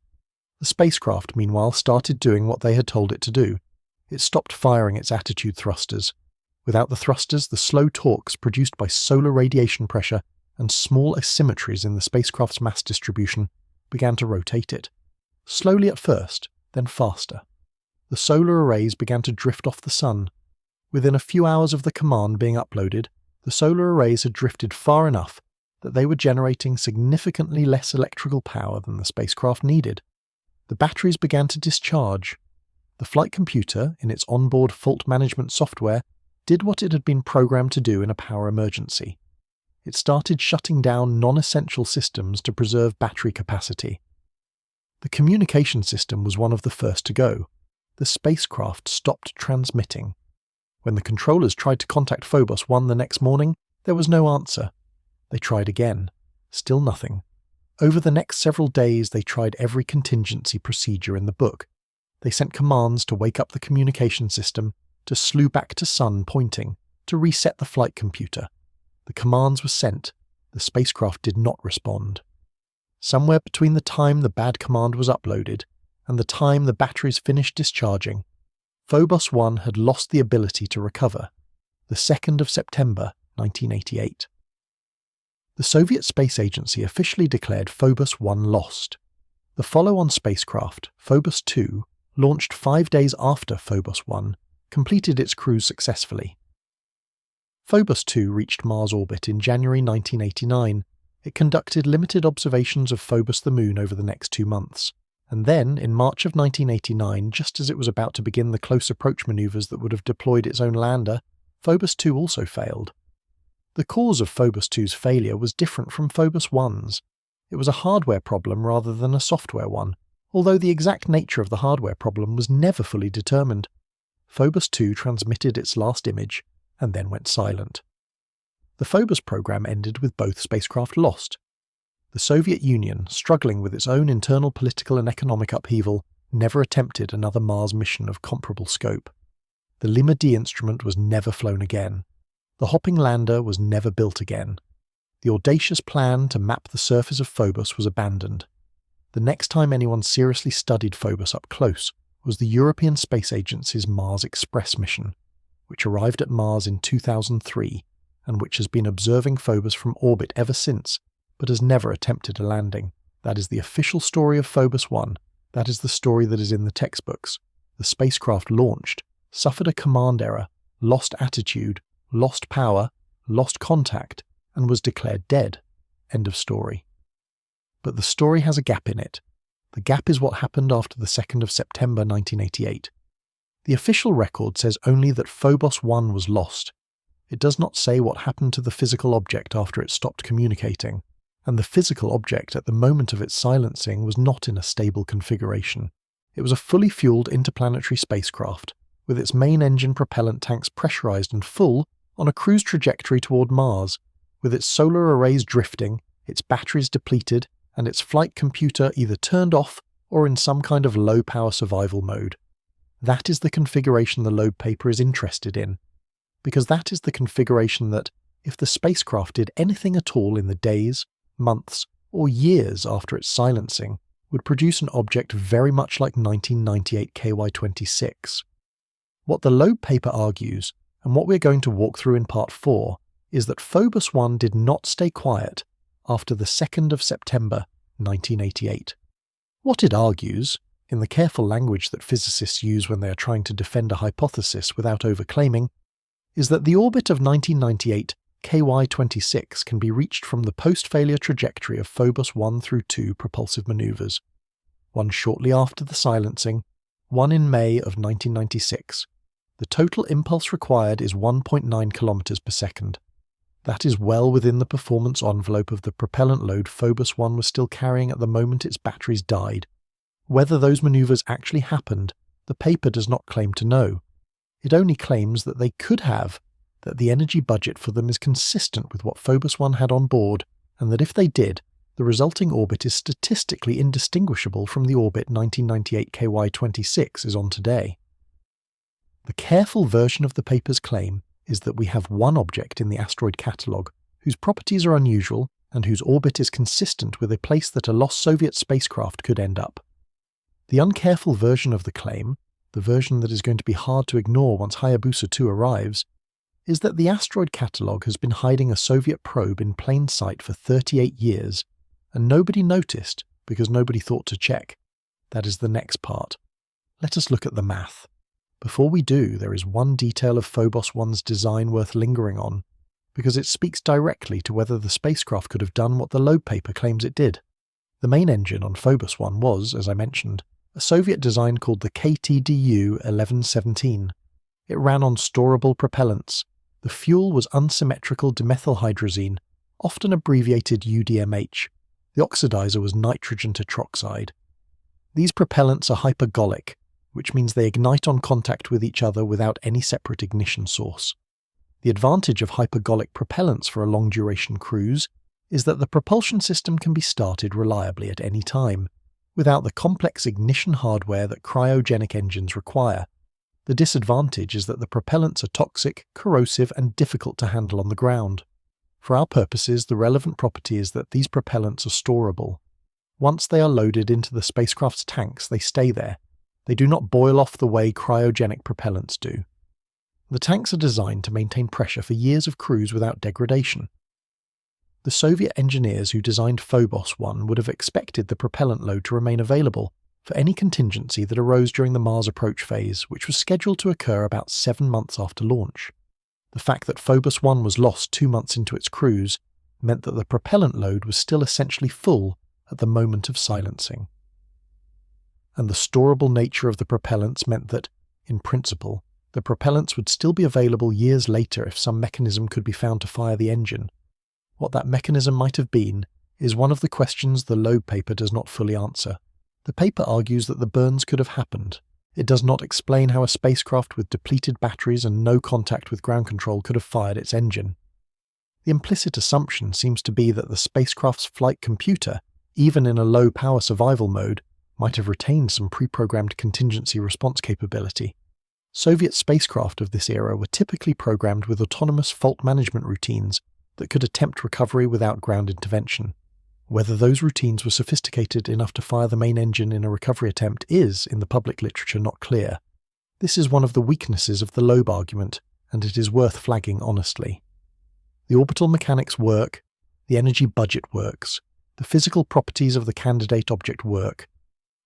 [SPEAKER 1] The spacecraft, meanwhile, started doing what they had told it to do. It stopped firing its attitude thrusters. Without the thrusters, the slow torques produced by solar radiation pressure and small asymmetries in the spacecraft's mass distribution began to rotate it. Slowly at first, then faster. The solar arrays began to drift off the sun. Within a few hours of the command being uploaded, the solar arrays had drifted far enough that they were generating significantly less electrical power than the spacecraft needed. The batteries began to discharge. The flight computer, in its onboard fault management software, did what it had been programmed to do in a power emergency. It started shutting down non-essential systems to preserve battery capacity. The communication system was one of the first to go. The spacecraft stopped transmitting. When the controllers tried to contact Phobos 1 the next morning, there was no answer. They tried again. Still nothing. Over the next several days, they tried every contingency procedure in the book. They sent commands to wake up the communication system, to slew back to sun pointing, to reset the flight computer. The commands were sent. The spacecraft did not respond. Somewhere between the time the bad command was uploaded and the time the batteries finished discharging, Phobos 1 had lost the ability to recover. The 2nd of September, 1988. The Soviet Space Agency officially declared Phobos 1 lost. The follow-on spacecraft, Phobos 2, launched 5 days after Phobos 1, completed its cruise successfully. Phobos 2 reached Mars orbit in January 1989. It conducted limited observations of Phobos the Moon over the next 2 months. And then, in March of 1989, just as it was about to begin the close approach maneuvers that would have deployed its own lander, Phobos 2 also failed. The cause of Phobos 2's failure was different from Phobos 1's. It was a hardware problem rather than a software one, although the exact nature of the hardware problem was never fully determined. Phobos 2 transmitted its last image and then went silent. The Phobos program ended with both spacecraft lost. The Soviet Union, struggling with its own internal political and economic upheaval, never attempted another Mars mission of comparable scope. The Lima D instrument was never flown again. The hopping lander was never built again. The audacious plan to map the surface of Phobos was abandoned. The next time anyone seriously studied Phobos up close was the European Space Agency's Mars Express mission, which arrived at Mars in 2003 and which has been observing Phobos from orbit ever since, but has never attempted a landing. That is the official story of Phobos 1. That is the story that is in the textbooks. The spacecraft launched, suffered a command error, lost attitude, lost power, lost contact, and was declared dead. End of story. But the story has a gap in it. The gap is what happened after the 2nd of September 1988. The official record says only that Phobos 1 was lost. It does not say what happened to the physical object after it stopped communicating, and the physical object at the moment of its silencing was not in a stable configuration. It was a fully fueled interplanetary spacecraft, with its main engine propellant tanks pressurized and full on a cruise trajectory toward Mars, with its solar arrays drifting, its batteries depleted, and its flight computer either turned off or in some kind of low-power survival mode. That is the configuration the Loeb paper is interested in, because that is the configuration that, if the spacecraft did anything at all in the days, months, or years after its silencing, would produce an object very much like 1998 KY-26. What the Loeb paper argues, and what we're going to walk through in Part 4, is that Phobos 1 did not stay quiet after the 2nd of September 1988. What it argues, in the careful language that physicists use when they are trying to defend a hypothesis without overclaiming, is that the orbit of 1998 KY-26 can be reached from the post-failure trajectory of Phobos 1 through 2 propulsive maneuvers, one shortly after the silencing, one in May of 1996. The total impulse required is 1.9 kilometers per second. That is well within the performance envelope of the propellant load Phobos 1 was still carrying at the moment its batteries died. Whether those maneuvers actually happened, the paper does not claim to know. It only claims that they could have, that the energy budget for them is consistent with what Phobos 1 had on board, and that if they did, the resulting orbit is statistically indistinguishable from the orbit 1998 KY-26 is on today. The careful version of the paper's claim is that we have one object in the asteroid catalogue whose properties are unusual and whose orbit is consistent with a place that a lost Soviet spacecraft could end up. The uncareful version of the claim, the version that is going to be hard to ignore once Hayabusa 2 arrives, is that the asteroid catalogue has been hiding a Soviet probe in plain sight for 38 years, and nobody noticed because nobody thought to check. That is the next part. Let us look at the math. Before we do, there is one detail of Phobos 1's design worth lingering on, because it speaks directly to whether the spacecraft could have done what the Loeb paper claims it did. The main engine on Phobos 1 was, as I mentioned, a Soviet design called the KTDU 1117. It ran on storable propellants. The fuel was unsymmetrical dimethylhydrazine, often abbreviated UDMH. The oxidizer was nitrogen tetroxide. These propellants are hypergolic, which means they ignite on contact with each other without any separate ignition source. The advantage of hypergolic propellants for a long-duration cruise is that the propulsion system can be started reliably at any time, without the complex ignition hardware that cryogenic engines require. The disadvantage is that the propellants are toxic, corrosive, and difficult to handle on the ground. For our purposes, the relevant property is that these propellants are storable. Once they are loaded into the spacecraft's tanks, they stay there. They do not boil off the way cryogenic propellants do. The tanks are designed to maintain pressure for years of cruise without degradation. The Soviet engineers who designed Phobos 1 would have expected the propellant load to remain available for any contingency that arose during the Mars approach phase, which was scheduled to occur about 7 months after launch. The fact that Phobos 1 was lost 2 months into its cruise meant that the propellant load was still essentially full at the moment of silencing. And the storable nature of the propellants meant that, in principle, the propellants would still be available years later if some mechanism could be found to fire the engine. What that mechanism might have been is one of the questions the Loeb paper does not fully answer. The paper argues that the burns could have happened. It does not explain how a spacecraft with depleted batteries and no contact with ground control could have fired its engine. The implicit assumption seems to be that the spacecraft's flight computer, even in a low-power survival mode, might have retained some pre-programmed contingency response capability. Soviet spacecraft of this era were typically programmed with autonomous fault management routines that could attempt recovery without ground intervention. Whether those routines were sophisticated enough to fire the main engine in a recovery attempt is, in the public literature, not clear. This is one of the weaknesses of the Loeb argument, and it is worth flagging honestly. The orbital mechanics work, the energy budget works, the physical properties of the candidate object work,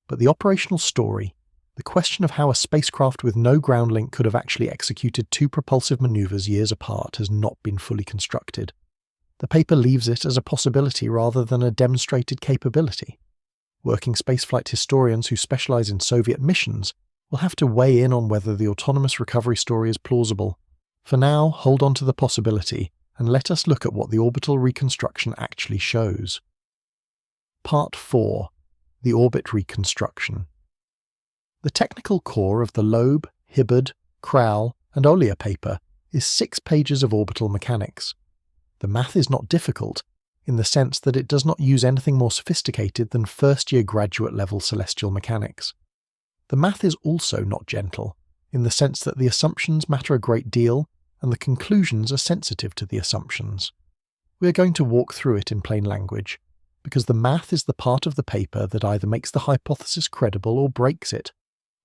[SPEAKER 1] but the operational story, the question of how a spacecraft with no ground link could have actually executed 2 propulsive maneuvers years apart, has not been fully constructed. The paper leaves it as a possibility rather than a demonstrated capability. Working spaceflight historians who specialize in Soviet missions will have to weigh in on whether the autonomous recovery story is plausible. For now, hold on to the possibility, and let us look at what the orbital reconstruction actually shows. Part 4. The orbit reconstruction. The technical core of the Loeb, Hibbard, Crowell, and Ollier paper is 6 pages of orbital mechanics. The math is not difficult, in the sense that it does not use anything more sophisticated than first-year graduate-level celestial mechanics. The math is also not gentle, in the sense that the assumptions matter a great deal, and the conclusions are sensitive to the assumptions. We are going to walk through it in plain language, because the math is the part of the paper that either makes the hypothesis credible or breaks it.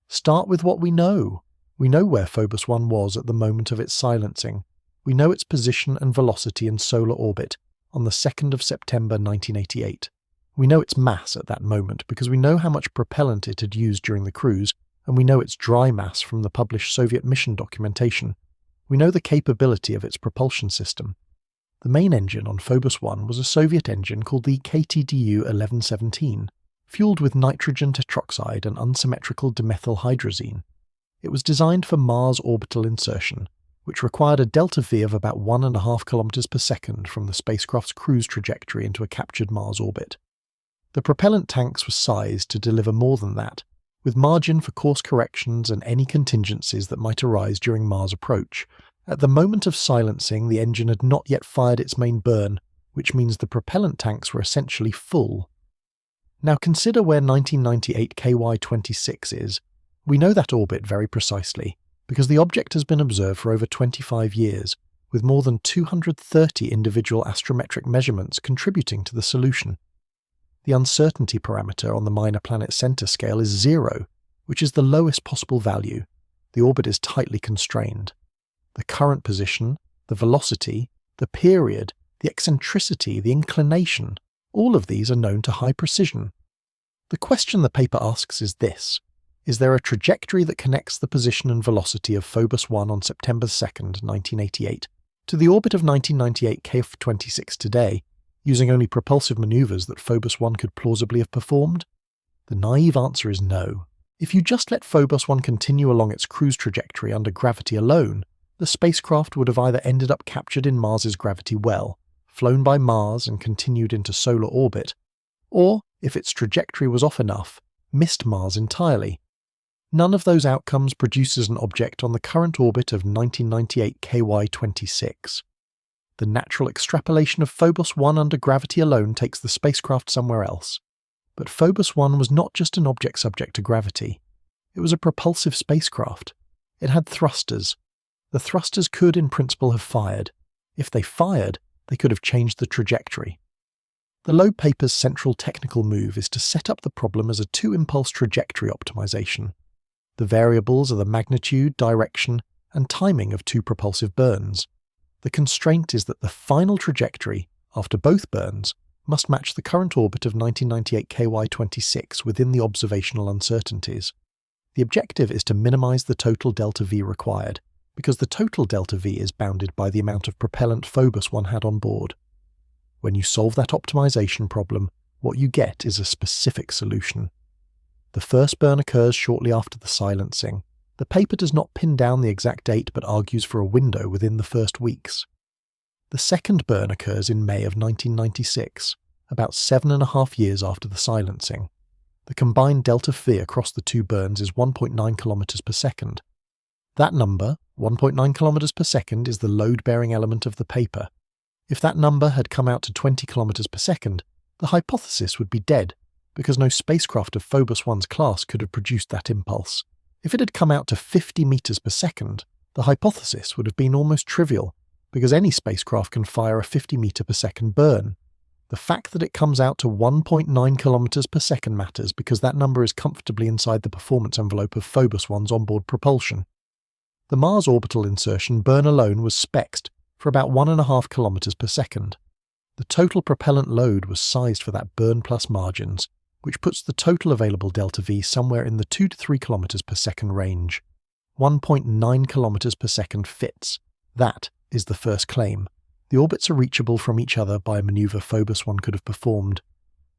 [SPEAKER 1] Start with what we know. We know where Phobos 1 was at the moment of its silencing. We know its position and velocity in solar orbit on the 2nd of September 1988. We know its mass at that moment because we know how much propellant it had used during the cruise, and we know its dry mass from the published Soviet mission documentation. We know the capability of its propulsion system. The main engine on Phobos 1 was a Soviet engine called the KTDU 1117, fueled with nitrogen tetroxide and unsymmetrical dimethylhydrazine. It was designed for Mars orbital insertion, which required a delta V of about 1.5 kilometers per second from the spacecraft's cruise trajectory into a captured Mars orbit. The propellant tanks were sized to deliver more than that, with margin for course corrections and any contingencies that might arise during Mars approach. At the moment of silencing, the engine had not yet fired its main burn, which means the propellant tanks were essentially full. Now consider where 1998 KY-26 is. We know that orbit very precisely. because the object has been observed for over 25 years, with more than 230 individual astrometric measurements contributing to the solution. The uncertainty parameter on the minor planet center scale is 0, which is the lowest possible value. The orbit is tightly constrained. The current position, the velocity, the period, the eccentricity, the inclination, all of these are known to high precision. The question the paper asks is this: is there a trajectory that connects the position and velocity of Phobos 1 on September 2, 1988, to the orbit of 1998 KF-26 today, using only propulsive maneuvers that Phobos 1 could plausibly have performed? The naive answer is no. If you just let Phobos 1 continue along its cruise trajectory under gravity alone, the spacecraft would have either ended up captured in Mars's gravity well, flown by Mars and continued into solar orbit, or, if its trajectory was off enough, missed Mars entirely. None of those outcomes produces an object on the current orbit of 1998 KY-26. The natural extrapolation of Phobos 1 under gravity alone takes the spacecraft somewhere else. But Phobos 1 was not just an object subject to gravity. It was a propulsive spacecraft. It had thrusters. The thrusters could, in principle, have fired. If they fired, they could have changed the trajectory. The Loeb paper's central technical move is to set up the problem as a two-impulse trajectory optimization. The variables are the magnitude, direction, and timing of two propulsive burns. The constraint is that the final trajectory, after both burns, must match the current orbit of 1998 KY-26 within the observational uncertainties. The objective is to minimize the total delta V required, because the total delta V is bounded by the amount of propellant Phobos 1 had on board. When you solve that optimization problem, what you get is a specific solution. The first burn occurs shortly after the silencing. The paper does not pin down the exact date but argues for a window within the first weeks. The second burn occurs in May of 1996, about 7.5 years after the silencing. The combined delta V across the two burns is 1.9 kilometers per second. That number, 1.9 kilometers per second, is the load-bearing element of the paper. If that number had come out to 20 kilometers per second, the hypothesis would be dead, because no spacecraft of Phobos 1's class could have produced that impulse. If it had come out to 50 meters per second, the hypothesis would have been almost trivial, because any spacecraft can fire a 50 meter per second burn. The fact that it comes out to 1.9 kilometers per second matters because that number is comfortably inside the performance envelope of Phobos 1's onboard propulsion. The Mars orbital insertion burn alone was spexed for about 1.5 kilometers per second. The total propellant load was sized for that burn plus margins, which puts the total available delta V somewhere in the 2 to 3 kilometers per second range. 1.9 kilometers per second fits. That is the first claim. The orbits are reachable from each other by a maneuver Phobos 1 could have performed.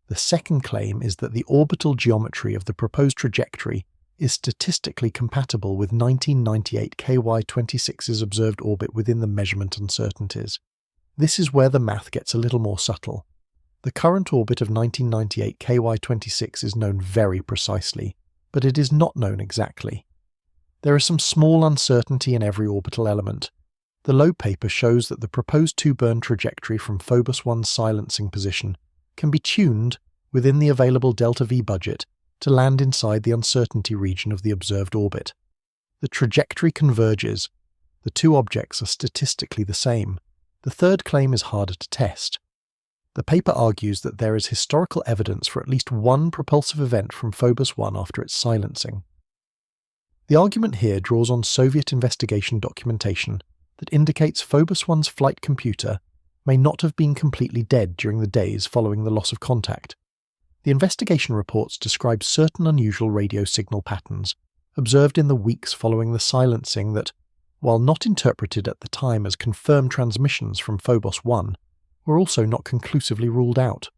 [SPEAKER 1] The second claim is that the orbital geometry of the proposed trajectory is statistically compatible with 1998 KY-26's observed orbit within the measurement uncertainties. This is where the math gets a little more subtle. The current orbit of 1998 KY-26 is known very precisely, but it is not known exactly. There is some small uncertainty in every orbital element. The Loeb paper shows that the proposed two-burn trajectory from Phobos 1's silencing position can be tuned within the available delta V budget to land inside the uncertainty region of the observed orbit. The trajectory converges. The two objects are statistically the same. The third claim is harder to test. The paper argues that there is historical evidence for at least one propulsive event from Phobos 1 after its silencing. The argument here draws on Soviet investigation documentation that indicates Phobos 1's flight computer may not have been completely dead during the days following the loss of contact. The investigation reports describe certain unusual radio signal patterns observed in the weeks following the silencing that, while not interpreted at the time as confirmed transmissions from Phobos 1, were also not conclusively ruled out.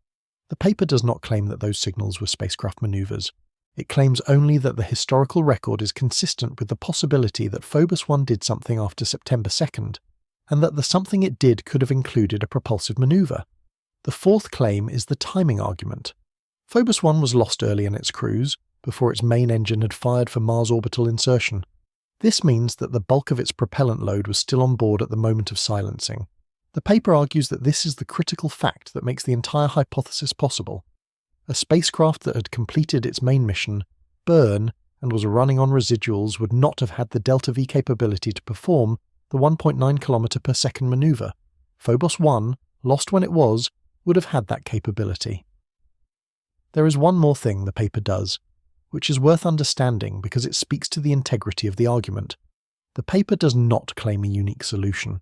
[SPEAKER 1] The paper does not claim that those signals were spacecraft maneuvers. It claims only that the historical record is consistent with the possibility that Phobos 1 did something after September 2nd, and that the something it did could have included a propulsive maneuver. The fourth claim is the timing argument. Phobos 1 was lost early in its cruise, before its main engine had fired for Mars orbital insertion. This means that the bulk of its propellant load was still on board at the moment of silencing. The paper argues that this is the critical fact that makes the entire hypothesis possible. A spacecraft that had completed its main mission, burn, and was running on residuals would not have had the delta-v capability to perform the 1.9 km per second maneuver. Phobos 1, lost when it was, would have had that capability. There is one more thing the paper does, which is worth understanding because it speaks to the integrity of the argument. The paper does not claim a unique solution.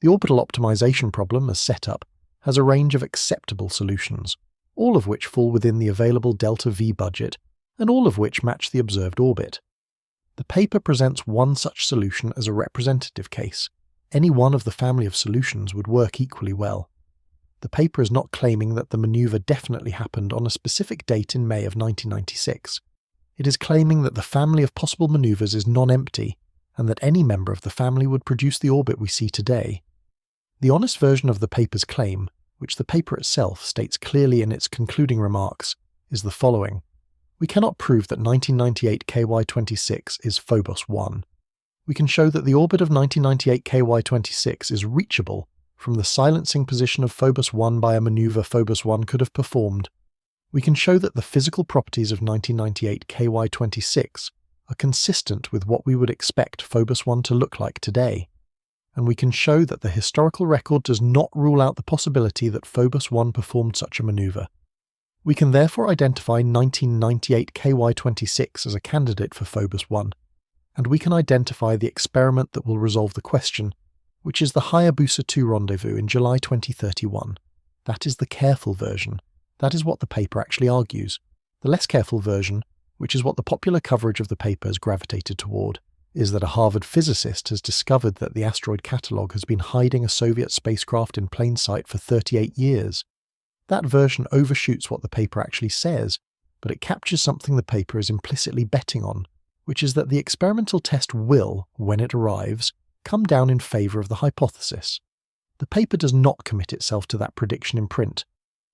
[SPEAKER 1] The orbital optimization problem, as set up, has a range of acceptable solutions, all of which fall within the available delta-v budget, and all of which match the observed orbit. The paper presents one such solution as a representative case. Any one of the family of solutions would work equally well. The paper is not claiming that the maneuver definitely happened on a specific date in May of 1996. It is claiming that the family of possible maneuvers is non-empty, and that any member of the family would produce the orbit we see today. The honest version of the paper's claim, which the paper itself states clearly in its concluding remarks, is the following. We cannot prove that 1998 KY26 is Phobos 1. We can show that the orbit of 1998 KY26 is reachable from the silencing position of Phobos 1 by a maneuver Phobos 1 could have performed. We can show that the physical properties of 1998 KY26 are consistent with what we would expect Phobos 1 to look like today. And we can show that the historical record does not rule out the possibility that Phobos 1 performed such a maneuver. We can therefore identify 1998 KY26 as a candidate for Phobos 1, and we can identify the experiment that will resolve the question, which is the Hayabusa 2 rendezvous in July 2031. That is the careful version. That is what the paper actually argues. The less careful version, which is what the popular coverage of the paper has gravitated toward, is that a Harvard physicist has discovered that the asteroid catalogue has been hiding a Soviet spacecraft in plain sight for 38 years. That version overshoots what the paper actually says, but it captures something the paper is implicitly betting on, which is that the experimental test will, when it arrives, come down in favour of the hypothesis. The paper does not commit itself to that prediction in print.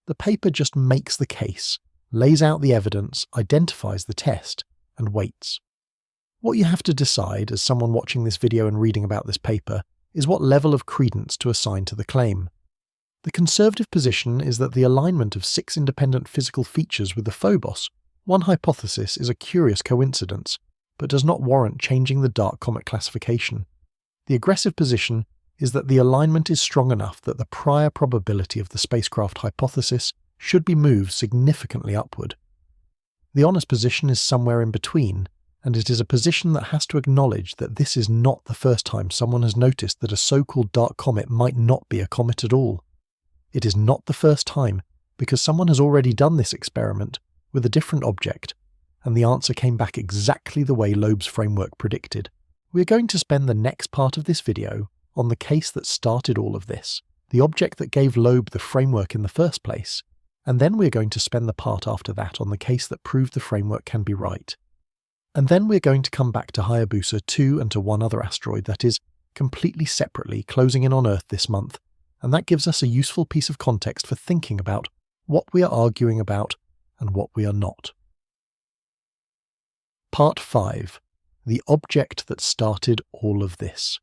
[SPEAKER 1] The paper just makes the case, lays out the evidence, identifies the test, and waits. What you have to decide as someone watching this video and reading about this paper is what level of credence to assign to the claim. The conservative position is that the alignment of 6 independent physical features with the Phobos, one hypothesis, is a curious coincidence, but does not warrant changing the dark comet classification. The aggressive position is that the alignment is strong enough that the prior probability of the spacecraft hypothesis should be moved significantly upward. The honest position is somewhere in between, and it is a position that has to acknowledge that this is not the first time someone has noticed that a so-called dark comet might not be a comet at all. It is not the first time, because someone has already done this experiment with a different object, and the answer came back exactly the way Loeb's framework predicted. We are going to spend the next part of this video on the case that started all of this, the object that gave Loeb the framework in the first place, and then we are going to spend the part after that on the case that proved the framework can be right. And then we are going to come back to Hayabusa 2 and to one other asteroid that is, completely separately, closing in on Earth this month, and that gives us a useful piece of context for thinking about what we are arguing about and what we are not. Part 5. The object that started all of this.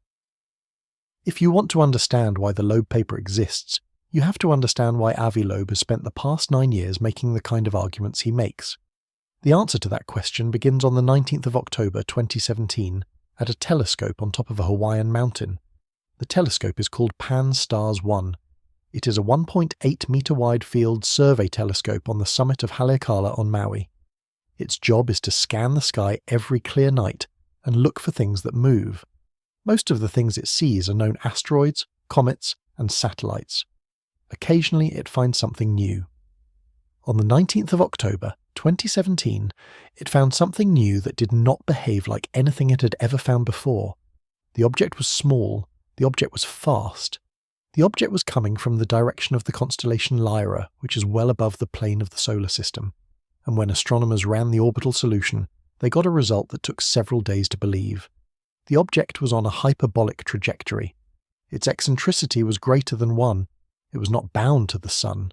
[SPEAKER 1] If you want to understand why the Loeb paper exists, you have to understand why Avi Loeb has spent the past 9 years making the kind of arguments he makes. The answer to that question begins on the 19th of October 2017 at a telescope on top of a Hawaiian mountain. The telescope is called Pan-STARRS 1. It is a 1.8 metre wide field survey telescope on the summit of Haleakala on Maui. Its job is to scan the sky every clear night and look for things that move. Most of the things it sees are known asteroids, comets, and satellites. Occasionally it finds something new. On the 19th of October 2017, it found something new that did not behave like anything it had ever found before. The object was small. The object was fast. The object was coming from the direction of the constellation Lyra, which is well above the plane of the solar system. And when astronomers ran the orbital solution, they got a result that took several days to believe. The object was on a hyperbolic trajectory. Its eccentricity was greater than 1. It was not bound to the Sun.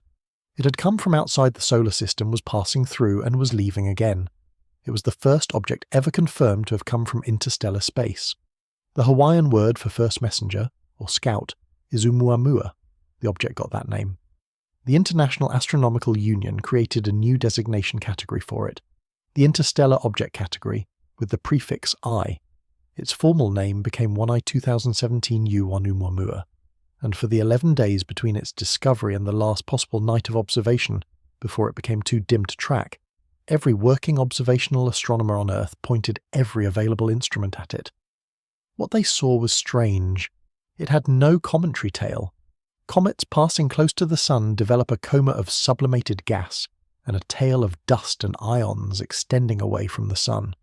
[SPEAKER 1] It had come from outside the solar system, was passing through, and was leaving again. It was the first object ever confirmed to have come from interstellar space. The Hawaiian word for first messenger, or scout, is Oumuamua. The object got that name. The International Astronomical Union created a new designation category for it. the interstellar object category with the prefix I. Its formal name became 1I 2017 U1 Oumuamua, and for the 11 days between its discovery and the last possible night of observation, before it became too dim to track, every working observational astronomer on Earth pointed every available instrument at it. What they saw was strange. It had no cometary tail. Comets passing close to the Sun develop a coma of sublimated gas and a tail of dust and ions extending away from the Sun.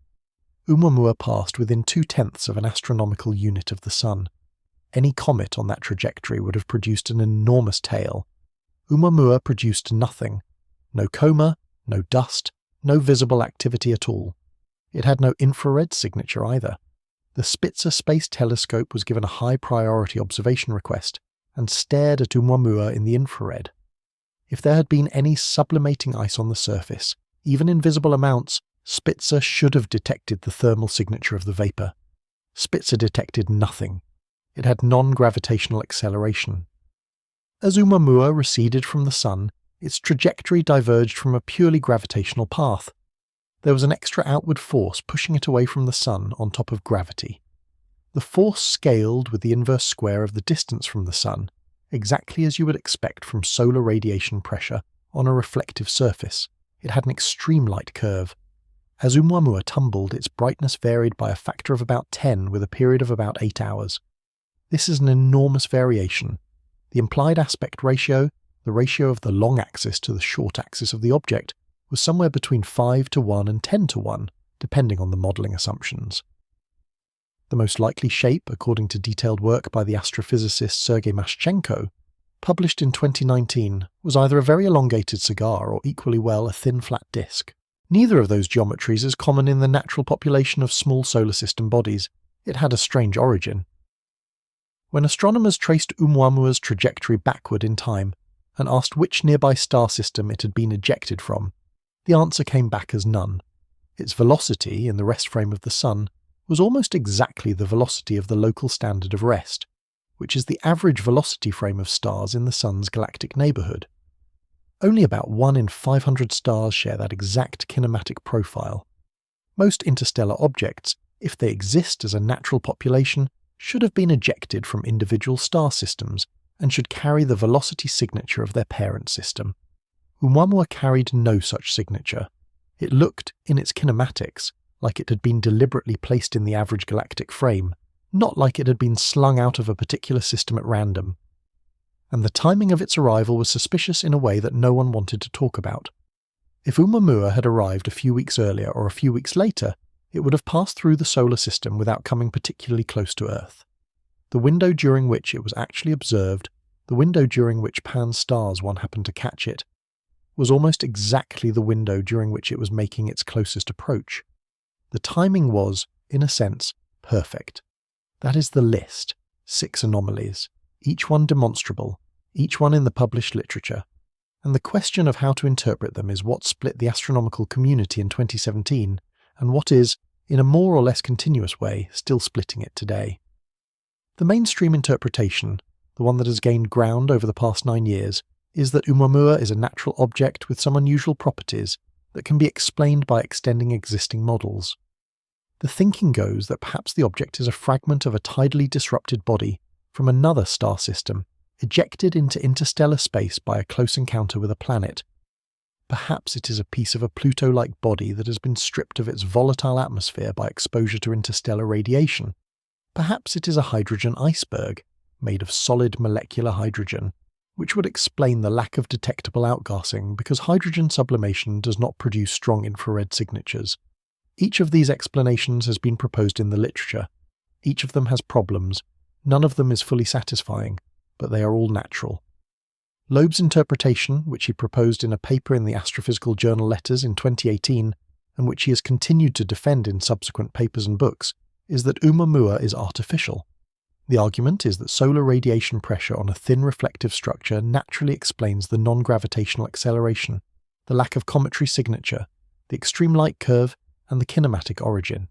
[SPEAKER 1] Oumuamua passed within 0.2 of an astronomical unit of the Sun. Any comet on that trajectory would have produced an enormous tail. Oumuamua produced nothing. No coma, no dust, no visible activity at all. It had no infrared signature either. The Spitzer Space Telescope was given a high priority observation request and stared at Oumuamua in the infrared. If there had been any sublimating ice on the surface, even in visible amounts, Spitzer should have detected the thermal signature of the vapour. Spitzer detected nothing. It had non-gravitational acceleration. As Oumuamua receded from the Sun, its trajectory diverged from a purely gravitational path. There was an extra outward force pushing it away from the Sun on top of gravity. The force scaled with the inverse square of the distance from the Sun, exactly as you would expect from solar radiation pressure on a reflective surface. It had an extreme light curve. As Oumuamua tumbled, its brightness varied by a factor of about 10 with a period of about 8 hours. This is an enormous variation. The implied aspect ratio, the ratio of the long axis to the short axis of the object, was somewhere between 5:1 and 10:1, depending on the modelling assumptions. The most likely shape, according to detailed work by the astrophysicist Sergei Mashchenko, published in 2019, was either a very elongated cigar or equally well a thin flat disk. Neither of those geometries is common in the natural population of small solar system bodies. It had a strange origin. When astronomers traced Oumuamua's trajectory backward in time and asked which nearby star system it had been ejected from, the answer came back as none. Its velocity in the rest frame of the Sun was almost exactly the velocity of the local standard of rest, which is the average velocity frame of stars in the Sun's galactic neighbourhood. Only about 1 in 500 stars share that exact kinematic profile. Most interstellar objects, if they exist as a natural population, should have been ejected from individual star systems and should carry the velocity signature of their parent system. Oumuamua carried no such signature. It looked, in its kinematics, like it had been deliberately placed in the average galactic frame, not like it had been slung out of a particular system at random. And the timing of its arrival was suspicious in a way that no one wanted to talk about. If Oumuamua had arrived a few weeks earlier or a few weeks later, it would have passed through the solar system without coming particularly close to Earth. The window during which it was actually observed, the window during which Pan-STARRS 1 happened to catch it, was almost exactly the window during which it was making its closest approach. The timing was, in a sense, perfect. That is the list, 6 anomalies, each one demonstrable, each one in the published literature, and the question of how to interpret them is what split the astronomical community in 2017, and what is, in a more or less continuous way, still splitting it today. The mainstream interpretation, the one that has gained ground over the past 9 years, is that Oumuamua is a natural object with some unusual properties that can be explained by extending existing models. The thinking goes that perhaps the object is a fragment of a tidally disrupted body from another star system, ejected into interstellar space by a close encounter with a planet. Perhaps it is a piece of a Pluto-like body that has been stripped of its volatile atmosphere by exposure to interstellar radiation. Perhaps it is a hydrogen iceberg, made of solid molecular hydrogen, which would explain the lack of detectable outgassing because hydrogen sublimation does not produce strong infrared signatures. Each of these explanations has been proposed in the literature. Each of them has problems. None of them is fully satisfying, but they are all natural. Loeb's interpretation, which he proposed in a paper in the Astrophysical Journal Letters in 2018, and which he has continued to defend in subsequent papers and books, is that Oumuamua is artificial. The argument is that solar radiation pressure on a thin reflective structure naturally explains the non-gravitational acceleration, the lack of cometary signature, the extreme light curve, and the kinematic origin.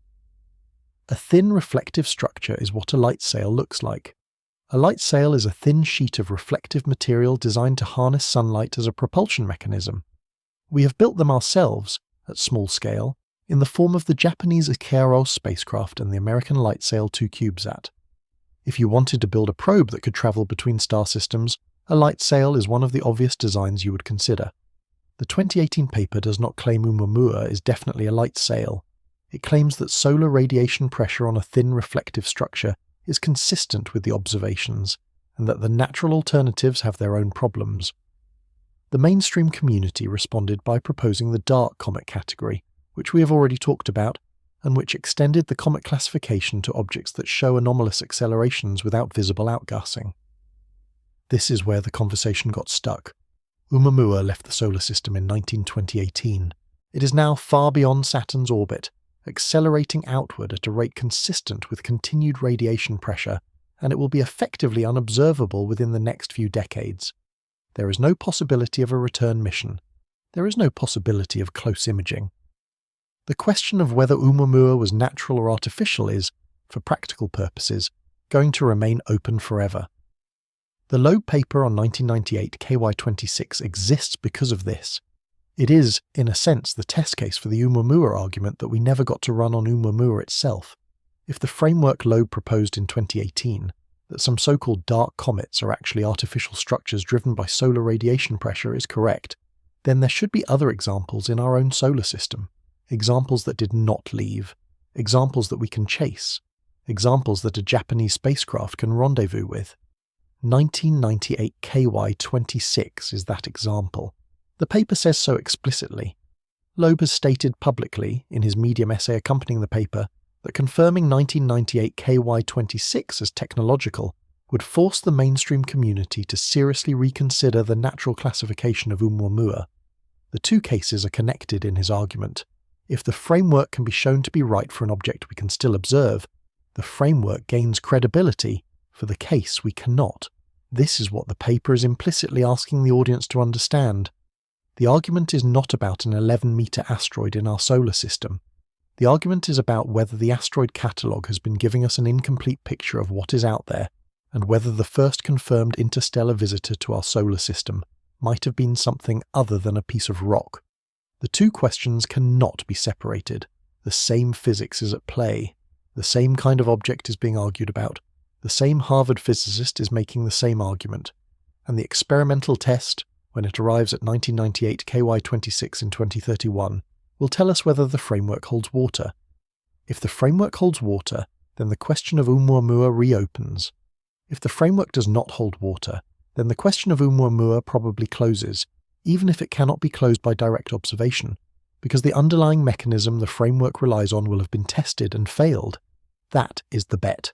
[SPEAKER 1] A thin reflective structure is what a light sail looks like. A light sail is a thin sheet of reflective material designed to harness sunlight as a propulsion mechanism. We have built them ourselves, at small scale, in the form of the Japanese Ikearo spacecraft and the American LightSail 2 CubeSat. If you wanted to build a probe that could travel between star systems, a LightSail is one of the obvious designs you would consider. The 2018 paper does not claim Oumuamua is definitely a LightSail. It claims that solar radiation pressure on a thin reflective structure is consistent with the observations, and that the natural alternatives have their own problems. The mainstream community responded by proposing the dark comet category, which we have already talked about, and which extended the comet classification to objects that show anomalous accelerations without visible outgassing. This is where the conversation got stuck. Oumuamua left the solar system in 2018. It is now far beyond Saturn's orbit, accelerating outward at a rate consistent with continued radiation pressure, and it will be effectively unobservable within the next few decades. There is no possibility of a return mission. There is no possibility of close imaging. The question of whether Oumuamua was natural or artificial is, for practical purposes, going to remain open forever. The Loeb paper on 1998 KY26 exists because of this. It is, in a sense, the test case for the Oumuamua argument that we never got to run on Oumuamua itself. If the framework Loeb proposed in 2018, that some so-called dark comets are actually artificial structures driven by solar radiation pressure, is correct, then there should be other examples in our own solar system. Examples that did not leave. Examples that we can chase. Examples that a Japanese spacecraft can rendezvous with. 1998 KY26 is that example. The paper says so explicitly. Loeb has stated publicly, in his Medium essay accompanying the paper, that confirming 1998 KY26 as technological would force the mainstream community to seriously reconsider the natural classification of Oumuamua. The two cases are connected in his argument. If the framework can be shown to be right for an object we can still observe, the framework gains credibility for the case we cannot. This is what the paper is implicitly asking the audience to understand. The argument is not about an 11-meter asteroid in our solar system. The argument is about whether the asteroid catalogue has been giving us an incomplete picture of what is out there, and whether the first confirmed interstellar visitor to our solar system might have been something other than a piece of rock. The two questions cannot be separated. The same physics is at play. The same kind of object is being argued about. The same Harvard physicist is making the same argument. And the experimental test, when it arrives at 1998 KY26 in 2031, will tell us whether the framework holds water. If the framework holds water, then the question of Oumuamua reopens. If the framework does not hold water, then the question of Oumuamua probably closes, even if it cannot be closed by direct observation, because the underlying mechanism the framework relies on will have been tested and failed. That is the bet.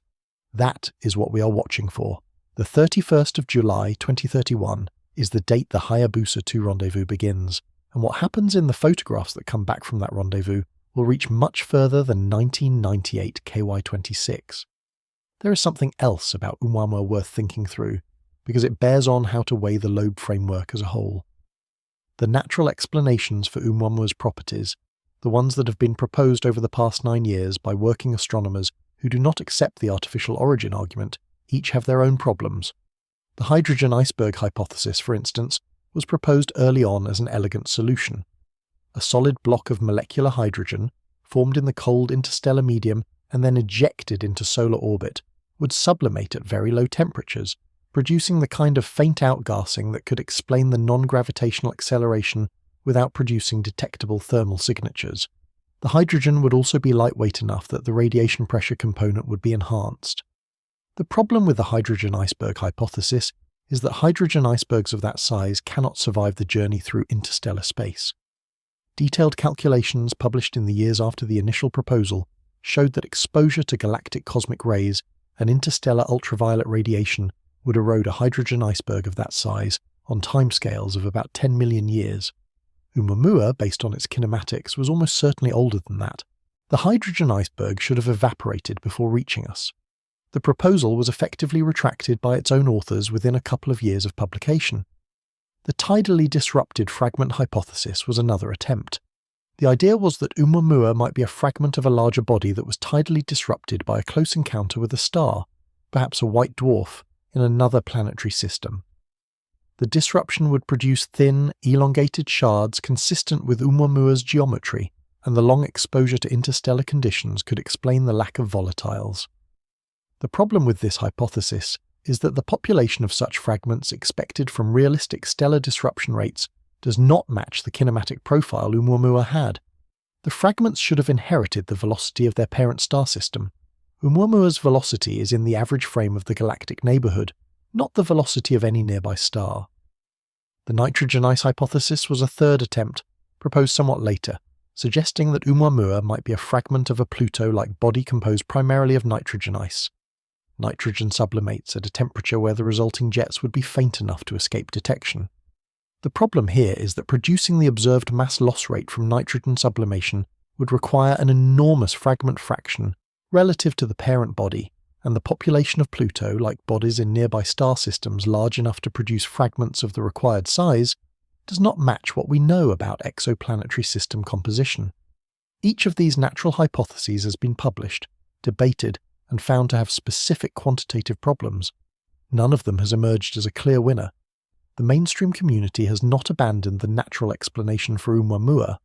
[SPEAKER 1] That is what we are watching for. The 31st of July 2031 is the date the Hayabusa 2 rendezvous begins, and what happens in the photographs that come back from that rendezvous will reach much further than 1998 KY26. There is something else about Oumuamua worth thinking through, because it bears on how to weigh the Loeb framework as a whole. The natural explanations for Oumuamua's properties, the ones that have been proposed over the past 9 years by working astronomers who do not accept the artificial origin argument, each have their own problems. The hydrogen iceberg hypothesis, for instance, was proposed early on as an elegant solution. A solid block of molecular hydrogen, formed in the cold interstellar medium and then ejected into solar orbit, would sublimate at very low temperatures, producing the kind of faint outgassing that could explain the non-gravitational acceleration without producing detectable thermal signatures. The hydrogen would also be lightweight enough that the radiation pressure component would be enhanced. The problem with the hydrogen iceberg hypothesis is that hydrogen icebergs of that size cannot survive the journey through interstellar space. Detailed calculations published in the years after the initial proposal showed that exposure to galactic cosmic rays and interstellar ultraviolet radiation would erode a hydrogen iceberg of that size on timescales of about 10 million years. Oumuamua, based on its kinematics, was almost certainly older than that. The hydrogen iceberg should have evaporated before reaching us. The proposal was effectively retracted by its own authors within a couple of years of publication. The tidally disrupted fragment hypothesis was another attempt. The idea was that Oumuamua might be a fragment of a larger body that was tidally disrupted by a close encounter with a star, perhaps a white dwarf, in another planetary system. The disruption would produce thin, elongated shards consistent with Oumuamua's geometry, and the long exposure to interstellar conditions could explain the lack of volatiles. The problem with this hypothesis is that the population of such fragments expected from realistic stellar disruption rates does not match the kinematic profile Oumuamua had. The fragments should have inherited the velocity of their parent star system. Oumuamua's velocity is in the average frame of the galactic neighbourhood, not the velocity of any nearby star. The nitrogen ice hypothesis was a third attempt, proposed somewhat later, suggesting that Oumuamua might be a fragment of a Pluto-like body composed primarily of nitrogen ice. Nitrogen sublimates at a temperature where the resulting jets would be faint enough to escape detection. The problem here is that producing the observed mass loss rate from nitrogen sublimation would require an enormous fragment fraction relative to the parent body, and the population of Pluto, like bodies in nearby star systems large enough to produce fragments of the required size, does not match what we know about exoplanetary system composition. Each of these natural hypotheses has been published, debated, and found to have specific quantitative problems. None of them has emerged as a clear winner. The mainstream community has not abandoned the natural explanation for Oumuamua,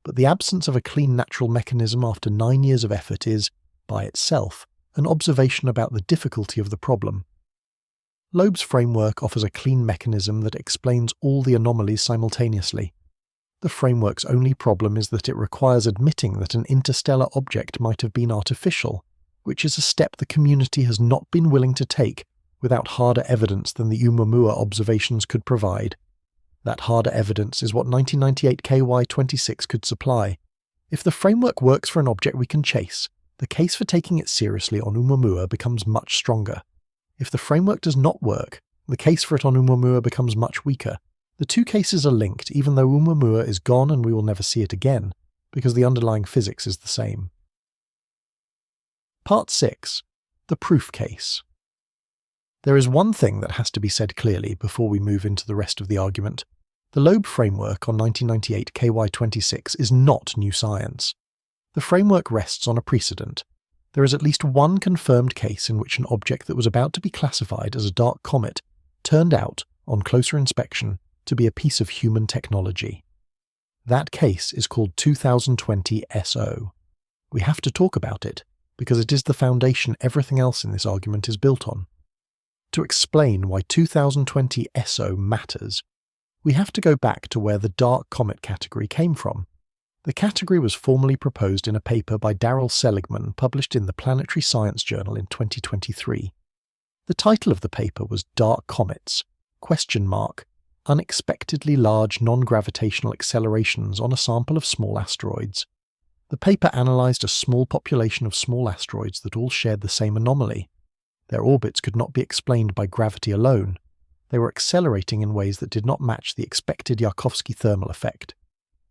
[SPEAKER 1] but the absence of a clean natural mechanism after 9 years of effort is, by itself, an observation about the difficulty of the problem. Loeb's framework offers a clean mechanism that explains all the anomalies simultaneously. The framework's only problem is that it requires admitting that an interstellar object might have been artificial, which is a step the community has not been willing to take without harder evidence than the Oumuamua observations could provide. That harder evidence is what 1998 KY26 could supply. If the framework works for an object we can chase, the case for taking it seriously on Oumuamua becomes much stronger. If the framework does not work, the case for it on Oumuamua becomes much weaker. The two cases are linked even though Oumuamua is gone and we will never see it again, because the underlying physics is the same. Part 6. The Proof Case. There is one thing that has to be said clearly before we move into the rest of the argument. The Loeb framework on 1998 KY26 is not new science. The framework rests on a precedent. There is at least one confirmed case in which an object that was about to be classified as a dark comet turned out, on closer inspection, to be a piece of human technology. That case is called 2020 SO. We have to talk about it, because it is the foundation everything else in this argument is built on. To explain why 2020 SO matters, we have to go back to where the dark comet category came from. The category was formally proposed in a paper by Darrell Seligman published in the Planetary Science Journal in 2023. The title of the paper was Dark Comets, ? Unexpectedly large non-gravitational accelerations on a sample of small asteroids. The paper analysed a small population of small asteroids that all shared the same anomaly. Their orbits could not be explained by gravity alone. They were accelerating in ways that did not match the expected Yarkovsky thermal effect.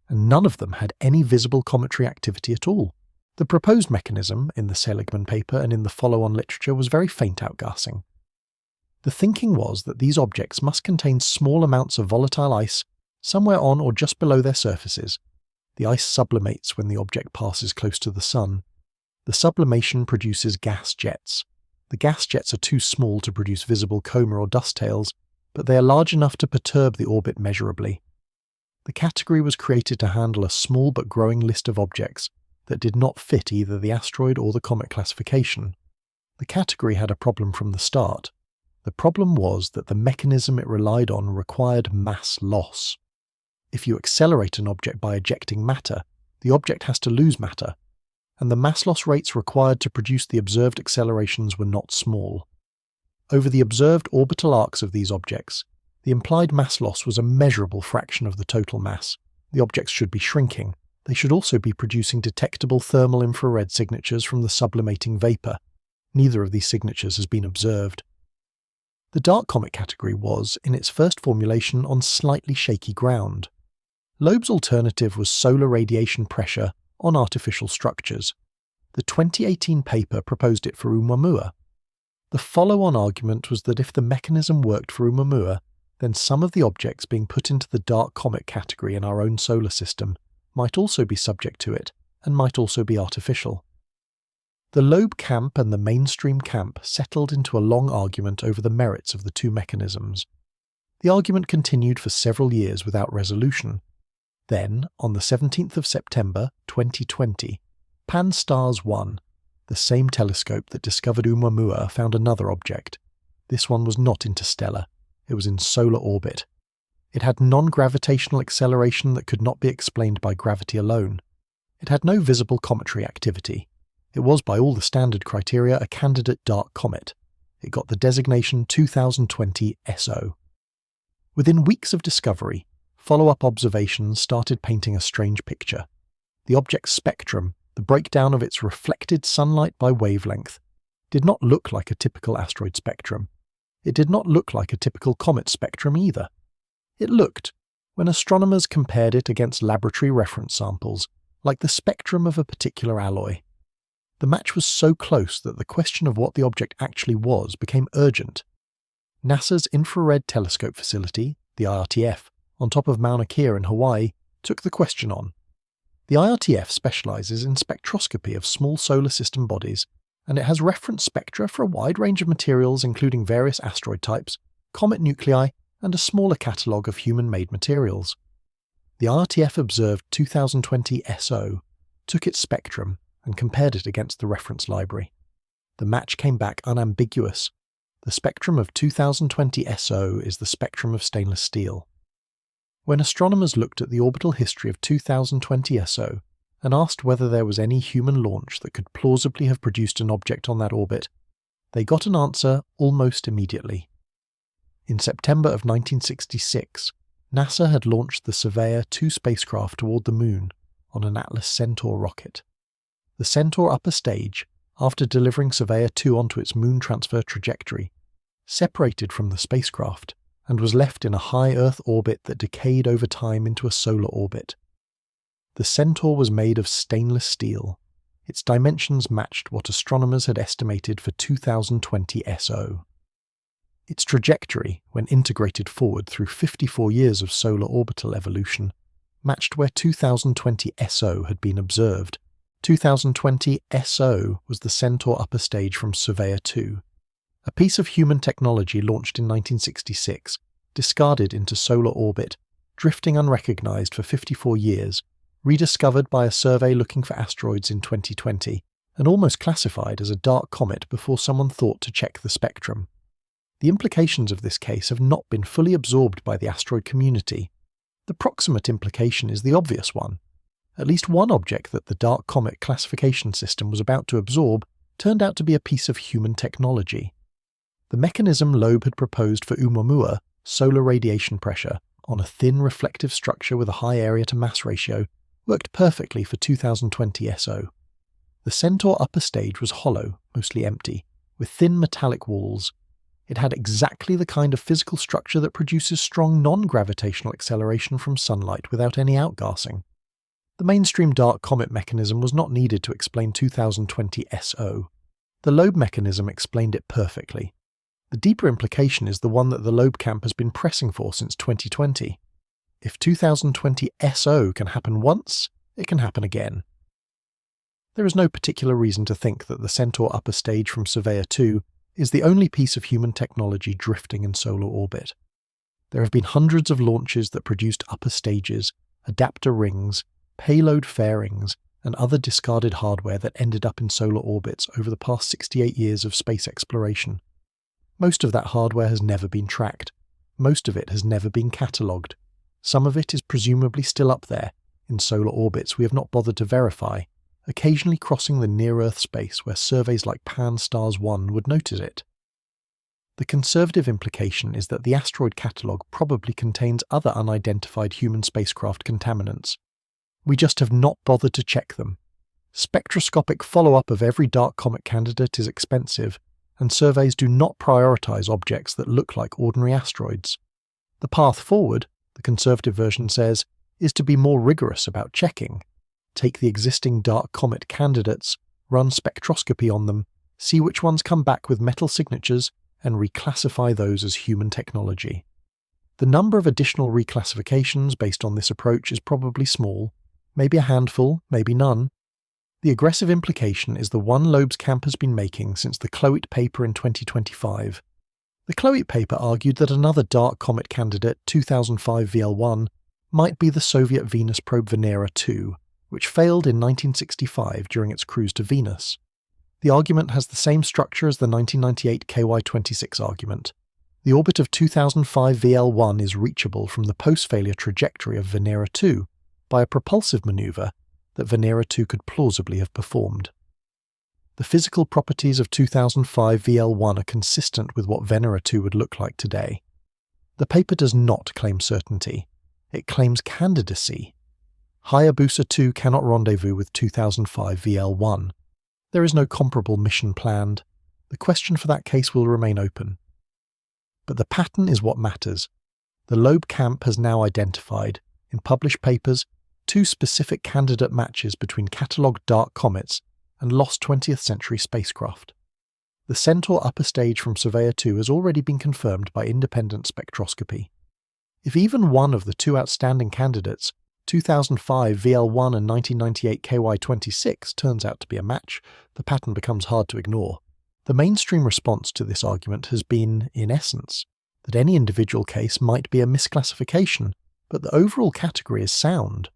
[SPEAKER 1] And none of them had any visible cometary activity at all. The proposed mechanism, in the Seligman paper and in the follow-on literature, was very faint outgassing. The thinking was that these objects must contain small amounts of volatile ice somewhere on or just below their surfaces. The ice sublimates when the object passes close to the Sun. The sublimation produces gas jets. The gas jets are too small to produce visible coma or dust tails, but they are large enough to perturb the orbit measurably. The category was created to handle a small but growing list of objects that did not fit either the asteroid or the comet classification. The category had a problem from the start. The problem was that the mechanism it relied on required mass loss. If you accelerate an object by ejecting matter, the object has to lose matter, and the mass loss rates required to produce the observed accelerations were not small. Over the observed orbital arcs of these objects, the implied mass loss was a measurable fraction of the total mass. The objects should be shrinking. They should also be producing detectable thermal infrared signatures from the sublimating vapour. Neither of these signatures has been observed. The dark comet category was, in its first formulation, on slightly shaky ground. Loeb's alternative was solar radiation pressure on artificial structures. The 2018 paper proposed it for Oumuamua. The follow-on argument was that if the mechanism worked for Oumuamua, then some of the objects being put into the dark comet category in our own solar system might also be subject to it and might also be artificial. The Loeb camp and the mainstream camp settled into a long argument over the merits of the two mechanisms. The argument continued for several years without resolution. Then, on the 17th of September 2020, Pan-STARRS-1, the same telescope that discovered Oumuamua, found another object. This one was not interstellar. It was in solar orbit. It had non-gravitational acceleration that could not be explained by gravity alone. It had no visible cometary activity. It was, by all the standard criteria, a candidate dark comet. It got the designation 2020 SO. Within weeks of discovery, follow-up observations started painting a strange picture. The object's spectrum, the breakdown of its reflected sunlight by wavelength, did not look like a typical asteroid spectrum. It did not look like a typical comet spectrum either. It looked, when astronomers compared it against laboratory reference samples, like the spectrum of a particular alloy. The match was so close that the question of what the object actually was became urgent. NASA's Infrared Telescope Facility, the IRTF, on top of Mauna Kea in Hawaii, took the question on. The IRTF specializes in spectroscopy of small solar system bodies, and it has reference spectra for a wide range of materials including various asteroid types, comet nuclei, and a smaller catalogue of human-made materials. The IRTF observed 2020 SO, took its spectrum, and compared it against the reference library. The match came back unambiguous. The spectrum of 2020 SO is the spectrum of stainless steel. When astronomers looked at the orbital history of 2020 SO and asked whether there was any human launch that could plausibly have produced an object on that orbit, they got an answer almost immediately. In September of 1966, NASA had launched the Surveyor 2 spacecraft toward the Moon on an Atlas Centaur rocket. The Centaur upper stage, after delivering Surveyor 2 onto its moon transfer trajectory, separated from the spacecraft and was left in a high Earth orbit that decayed over time into a solar orbit. The Centaur was made of stainless steel. Its dimensions matched what astronomers had estimated for 2020 SO. Its trajectory, when integrated forward through 54 years of solar orbital evolution, matched where 2020 SO had been observed. 2020 SO was the Centaur upper stage from Surveyor 2. A piece of human technology launched in 1966, discarded into solar orbit, drifting unrecognized for 54 years, rediscovered by a survey looking for asteroids in 2020, and almost classified as a dark comet before someone thought to check the spectrum. The implications of this case have not been fully absorbed by the asteroid community. The proximate implication is the obvious one. At least one object that the dark comet classification system was about to absorb turned out to be a piece of human technology. The mechanism Loeb had proposed for Oumuamua, solar radiation pressure, on a thin reflective structure with a high area-to-mass ratio, worked perfectly for 2020 SO. The Centaur upper stage was hollow, mostly empty, with thin metallic walls. It had exactly the kind of physical structure that produces strong non-gravitational acceleration from sunlight without any outgassing. The mainstream dark comet mechanism was not needed to explain 2020 SO. The Loeb mechanism explained it perfectly. The deeper implication is the one that the Loeb camp has been pressing for since 2020. If 2020 SO can happen once, it can happen again. There is no particular reason to think that the Centaur upper stage from Surveyor 2 is the only piece of human technology drifting in solar orbit. There have been hundreds of launches that produced upper stages, adapter rings, payload fairings, and other discarded hardware that ended up in solar orbits over the past 68 years of space exploration. Most of that hardware has never been tracked. Most of it has never been catalogued. Some of it is presumably still up there, in solar orbits we have not bothered to verify, occasionally crossing the near-Earth space where surveys like Pan-STARRS-1 would notice it. The conservative implication is that the asteroid catalogue probably contains other unidentified human spacecraft contaminants. We just have not bothered to check them. Spectroscopic follow-up of every dark comet candidate is expensive, and surveys do not prioritize objects that look like ordinary asteroids. The path forward, the conservative version says, is to be more rigorous about checking. Take the existing dark comet candidates, run spectroscopy on them, see which ones come back with metal signatures, and reclassify those as human technology. The number of additional reclassifications based on this approach is probably small, maybe a handful, maybe none. The aggressive implication is the one Loeb's camp has been making since the Cloet paper in 2025. The Cloet paper argued that another dark comet candidate, 2005 VL1, might be the Soviet Venus probe Venera 2, which failed in 1965 during its cruise to Venus. The argument has the same structure as the 1998 KY-26 argument. The orbit of 2005 VL1 is reachable from the post-failure trajectory of Venera 2 by a propulsive maneuver that Venera 2 could plausibly have performed. The physical properties of 2005 VL1 are consistent with what Venera 2 would look like today. The paper does not claim certainty. It claims candidacy. Hayabusa 2 cannot rendezvous with 2005 VL1. There is no comparable mission planned. The question for that case will remain open. But the pattern is what matters. The Loeb camp has now identified, in published papers, 2 specific candidate matches between catalogued dark comets and lost 20th century spacecraft. The Centaur upper stage from Surveyor 2 has already been confirmed by independent spectroscopy. If even one of the 2 outstanding candidates, 2005 VL1 and 1998 KY-26, turns out to be a match, the pattern becomes hard to ignore. The mainstream response to this argument has been, in essence, that any individual case might be a misclassification, but the overall category is sound.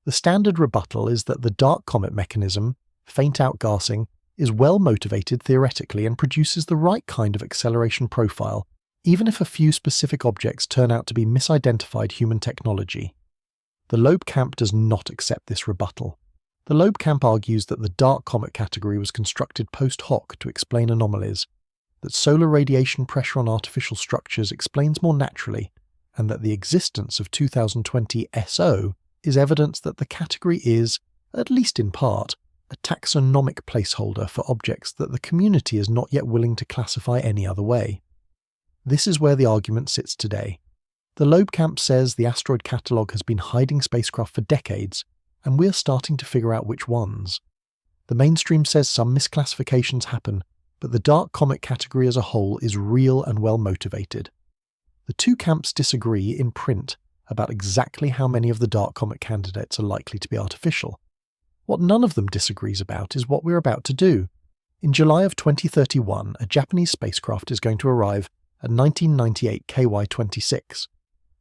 [SPEAKER 1] The standard rebuttal is that the dark comet mechanism, faint outgassing, is well motivated theoretically and produces the right kind of acceleration profile, even if a few specific objects turn out to be misidentified human technology. The Loeb camp does not accept this rebuttal. The Loeb camp argues that the dark comet category was constructed post hoc to explain anomalies, that solar radiation pressure on artificial structures explains more naturally, and that the existence of 2020 SO is evidence that the category is, at least in part, a taxonomic placeholder for objects that the community is not yet willing to classify any other way. This is where the argument sits today. The Loeb camp says the asteroid catalogue has been hiding spacecraft for decades, and we're starting to figure out which ones. The mainstream says some misclassifications happen, but the dark comet category as a whole is real and well motivated. The 2 camps disagree in print about exactly how many of the dark comet candidates are likely to be artificial. What none of them disagrees about is what we're about to do. In July of 2031, a Japanese spacecraft is going to arrive at 1998 KY-26.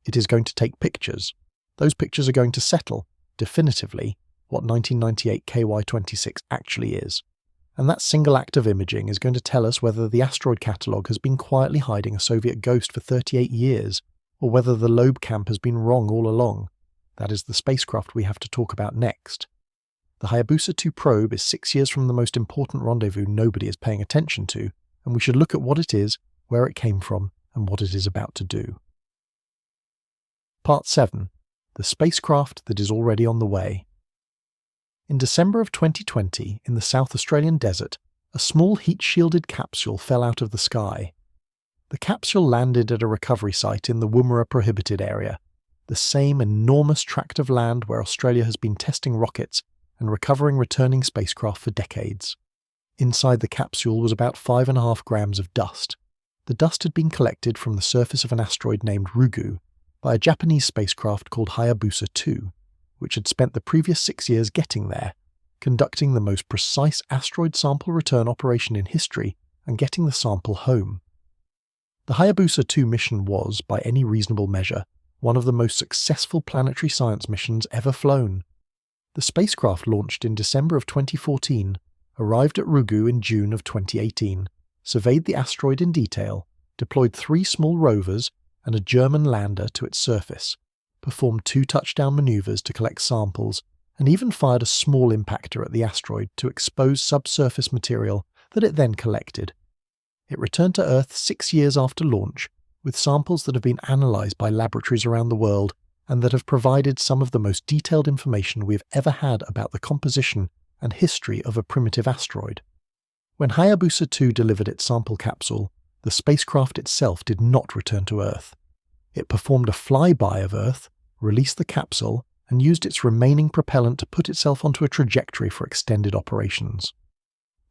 [SPEAKER 1] It is going to take pictures. Those pictures are going to settle, definitively, what 1998 KY-26 actually is. And that single act of imaging is going to tell us whether the asteroid catalogue has been quietly hiding a Soviet ghost for 38 years, or whether the Loeb camp has been wrong all along. That is the spacecraft we have to talk about next. The Hayabusa 2 probe is 6 years from the most important rendezvous nobody is paying attention to, and we should look at what it is, where it came from, and what it is about to do. Part 7. The spacecraft that is already on the way. In December of 2020, in the South Australian desert, a small heat-shielded capsule fell out of the sky. The capsule landed at a recovery site in the Woomera Prohibited area, the same enormous tract of land where Australia has been testing rockets and recovering returning spacecraft for decades. Inside the capsule was about 5.5 grams of dust. The dust had been collected from the surface of an asteroid named Ryugu by a Japanese spacecraft called Hayabusa 2, which had spent the previous 6 years getting there, conducting the most precise asteroid sample return operation in history and getting the sample home. The Hayabusa 2 mission was, by any reasonable measure, one of the most successful planetary science missions ever flown. The spacecraft launched in December of 2014, arrived at Ryugu in June of 2018, surveyed the asteroid in detail, deployed 3 small rovers and a German lander to its surface, performed 2 touchdown maneuvers to collect samples, and even fired a small impactor at the asteroid to expose subsurface material that it then collected. It returned to Earth 6 years after launch, with samples that have been analysed by laboratories around the world and that have provided some of the most detailed information we've ever had about the composition and history of a primitive asteroid. When Hayabusa 2 delivered its sample capsule, the spacecraft itself did not return to Earth. It performed a flyby of Earth, released the capsule, and used its remaining propellant to put itself onto a trajectory for extended operations.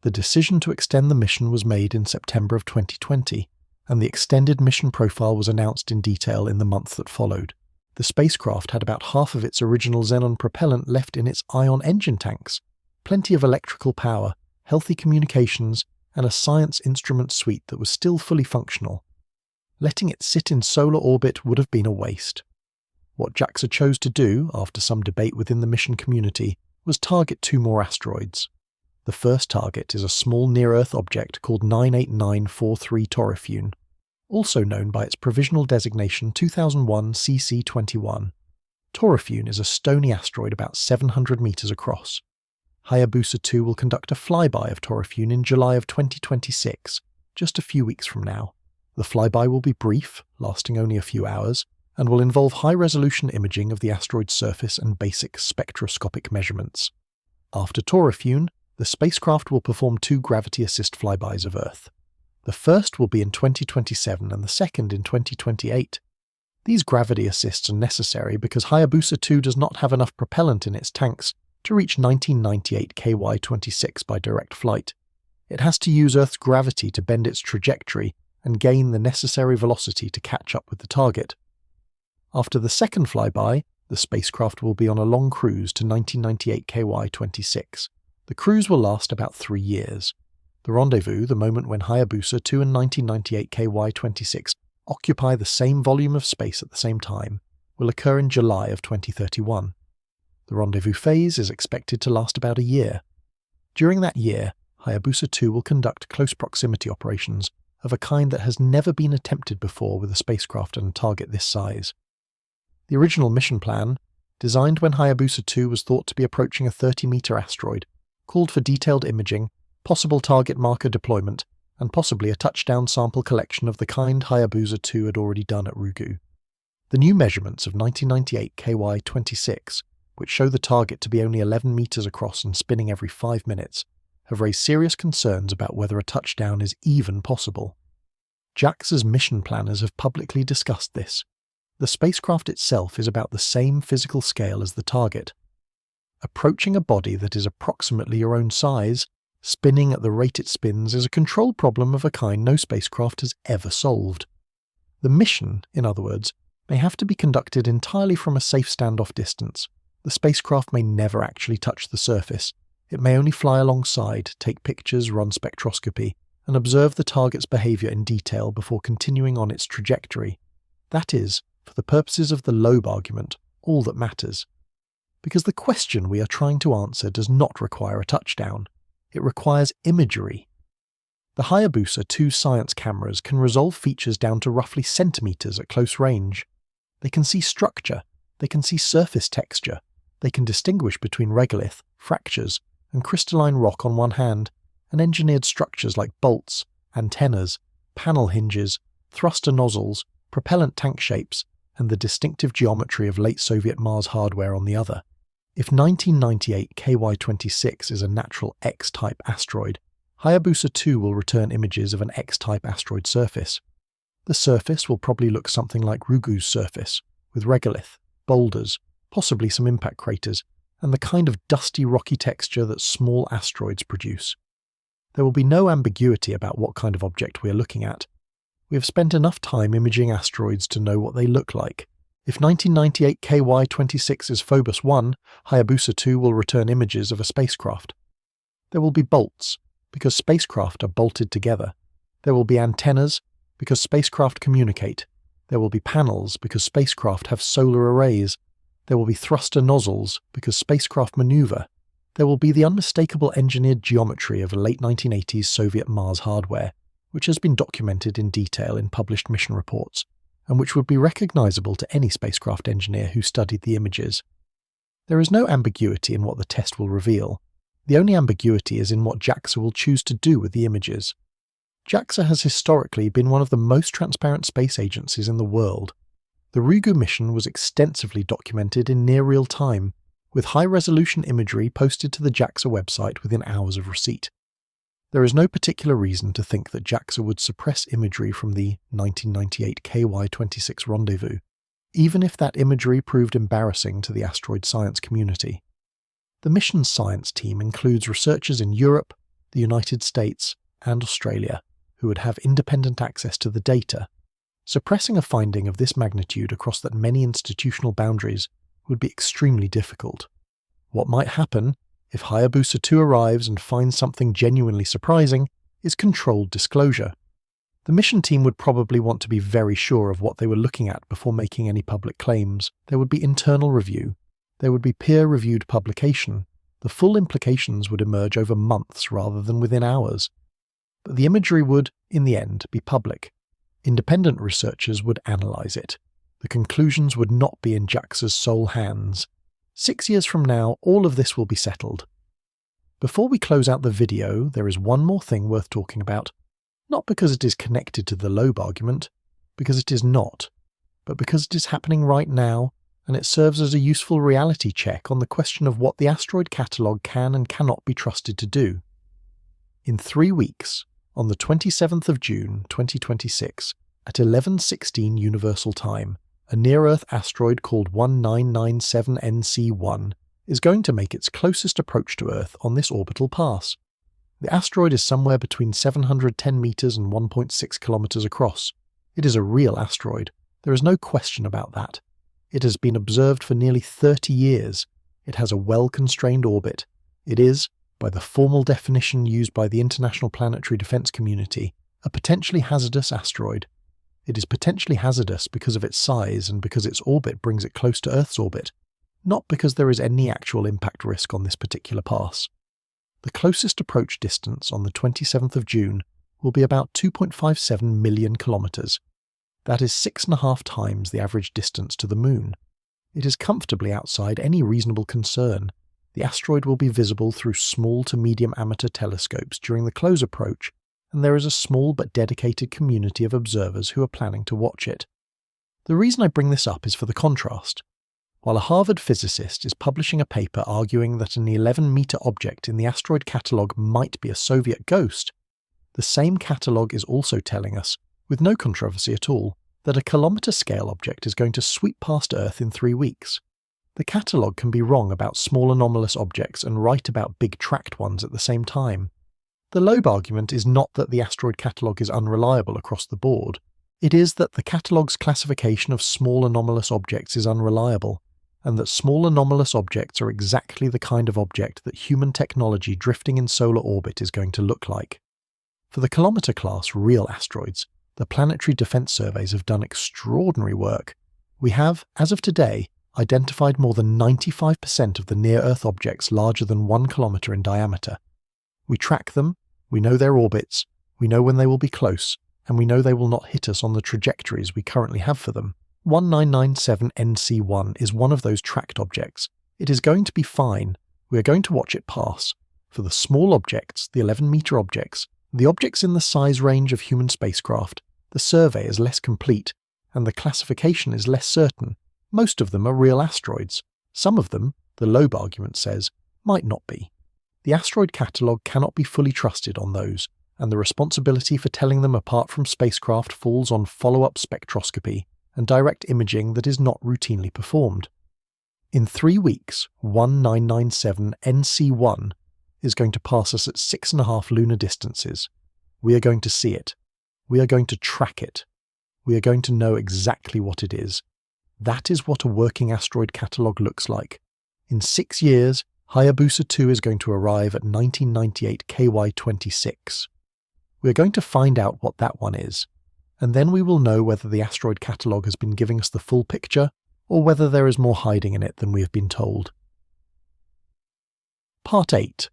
[SPEAKER 1] The decision to extend the mission was made in September of 2020, and the extended mission profile was announced in detail in the month that followed. The spacecraft had about half of its original xenon propellant left in its ion engine tanks, plenty of electrical power, healthy communications, and a science instrument suite that was still fully functional. Letting it sit in solar orbit would have been a waste. What JAXA chose to do, after some debate within the mission community, was target 2 more asteroids. The first target is a small near-Earth object called 98943 Taurifune, also known by its provisional designation 2001 CC21. Taurifune is a stony asteroid about 700 meters across. Hayabusa 2 will conduct a flyby of Taurifune in July of 2026, just a few weeks from now. The flyby will be brief, lasting only a few hours, and will involve high-resolution imaging of the asteroid's surface and basic spectroscopic measurements. After Taurifune, the spacecraft will perform 2 gravity assist flybys of Earth. The first will be in 2027 and the second in 2028. These gravity assists are necessary because Hayabusa 2 does not have enough propellant in its tanks to reach 1998 KY26 by direct flight. It has to use Earth's gravity to bend its trajectory and gain the necessary velocity to catch up with the target. After the second flyby, the spacecraft will be on a long cruise to 1998 KY26. The cruise will last about 3 years. The rendezvous, the moment when Hayabusa 2 and 1998 KY26 occupy the same volume of space at the same time, will occur in July of 2031. The rendezvous phase is expected to last about a year. During that year, Hayabusa 2 will conduct close proximity operations of a kind that has never been attempted before with a spacecraft and a target this size. The original mission plan, designed when Hayabusa 2 was thought to be approaching a 30-meter asteroid, called for detailed imaging, possible target marker deployment, and possibly a touchdown sample collection of the kind Hayabusa 2 had already done at Ryugu. The new measurements of 1998 KY26, which show the target to be only 11 meters across and spinning every 5 minutes, have raised serious concerns about whether a touchdown is even possible. JAXA's mission planners have publicly discussed this. The spacecraft itself is about the same physical scale as the target. Approaching a body that is approximately your own size, spinning at the rate it spins, is a control problem of a kind no spacecraft has ever solved. The mission, in other words, may have to be conducted entirely from a safe standoff distance. The spacecraft may never actually touch the surface. It may only fly alongside, take pictures, run spectroscopy, and observe the target's behavior in detail before continuing on its trajectory. That is, for the purposes of the Loeb argument, all that matters. Because the question we are trying to answer does not require a touchdown. It requires imagery. The Hayabusa 2 science cameras can resolve features down to roughly centimeters at close range. They can see structure, they can see surface texture, they can distinguish between regolith, fractures, and crystalline rock on one hand, and engineered structures like bolts, antennas, panel hinges, thruster nozzles, propellant tank shapes, and the distinctive geometry of late Soviet Mars hardware on the other. If 1998 KY26 is a natural X-type asteroid, Hayabusa 2 will return images of an X-type asteroid surface. The surface will probably look something like Ryugu's surface, with regolith, boulders, possibly some impact craters, and the kind of dusty rocky texture that small asteroids produce. There will be no ambiguity about what kind of object we are looking at. We have spent enough time imaging asteroids to know what they look like. If 1998 KY26 is Phobos 1, Hayabusa 2 will return images of a spacecraft. There will be bolts, because spacecraft are bolted together. There will be antennas, because spacecraft communicate. There will be panels, because spacecraft have solar arrays. There will be thruster nozzles, because spacecraft maneuver. There will be the unmistakable engineered geometry of a late 1980s Soviet Mars hardware, which has been documented in detail in published mission reports, and which would be recognizable to any spacecraft engineer who studied the images. There is no ambiguity in what the test will reveal. The only ambiguity is in what JAXA will choose to do with the images. JAXA has historically been one of the most transparent space agencies in the world. The Ryugu mission was extensively documented in near real time, with high-resolution imagery posted to the JAXA website within hours of receipt. There is no particular reason to think that JAXA would suppress imagery from the 1998 KY26 rendezvous, even if that imagery proved embarrassing to the asteroid science community. The mission's science team includes researchers in Europe, the United States, and Australia, who would have independent access to the data. Suppressing a finding of this magnitude across that many institutional boundaries would be extremely difficult. What might happen, if Hayabusa 2 arrives and finds something genuinely surprising, is controlled disclosure. The mission team would probably want to be very sure of what they were looking at before making any public claims. There would be internal review. There would be peer-reviewed publication. The full implications would emerge over months rather than within hours. But the imagery would, in the end, be public. Independent researchers would analyse it. The conclusions would not be in JAXA's sole hands. 6 years from now, all of this will be settled. Before we close out the video, there is one more thing worth talking about. Not because it is connected to the Loeb argument, because it is not, but because it is happening right now, and it serves as a useful reality check on the question of what the asteroid catalogue can and cannot be trusted to do. In 3 weeks, on the 27th of June 2026, at 11:16 Universal Time, a near-Earth asteroid called 1997 NC1 is going to make its closest approach to Earth on this orbital pass. The asteroid is somewhere between 710 meters and 1.6 kilometers across. It is a real asteroid. There is no question about that. It has been observed for nearly 30 years. It has a well-constrained orbit. It is, by the formal definition used by the International Planetary Defense Community, a potentially hazardous asteroid. It is potentially hazardous because of its size and because its orbit brings it close to Earth's orbit, not because there is any actual impact risk on this particular pass. The closest approach distance on the 27th of June will be about 2.57 million kilometers. That is 6.5 times the average distance to the Moon. It is comfortably outside any reasonable concern. The asteroid will be visible through small to medium amateur telescopes during the close approach, and there is a small but dedicated community of observers who are planning to watch it. The reason I bring this up is for the contrast. While a Harvard physicist is publishing a paper arguing that an 11-meter object in the asteroid catalogue might be a Soviet ghost, the same catalogue is also telling us, with no controversy at all, that a kilometre-scale object is going to sweep past Earth in 3 weeks. The catalogue can be wrong about small anomalous objects and right about big tracked ones at the same time. The Loeb argument is not that the asteroid catalogue is unreliable across the board. It is that the catalogue's classification of small anomalous objects is unreliable, and that small anomalous objects are exactly the kind of object that human technology drifting in solar orbit is going to look like. For the kilometre-class real asteroids, the planetary defence surveys have done extraordinary work. We have, as of today, identified more than 95% of the near-Earth objects larger than 1 kilometre in diameter. We track them, we know their orbits, we know when they will be close, and we know they will not hit us on the trajectories we currently have for them. 1997 NC1 is one of those tracked objects. It is going to be fine. We are going to watch it pass. For the small objects, the 11-meter objects, the objects in the size range of human spacecraft, the survey is less complete, and the classification is less certain. Most of them are real asteroids. Some of them, the Loeb argument says, might not be. The asteroid catalogue cannot be fully trusted on those, and the responsibility for telling them apart from spacecraft falls on follow-up spectroscopy and direct imaging that is not routinely performed. In 3 weeks, 1997 NC1 is going to pass us at 6.5 lunar distances. We are going to see it. We are going to track it. We are going to know exactly what it is. That is what a working asteroid catalogue looks like. In 6 years, Hayabusa 2 is going to arrive at 1998 KY26. We are going to find out what that one is, and then we will know whether the asteroid catalogue has been giving us the full picture, or whether there is more hiding in it than we have been told. Part 8.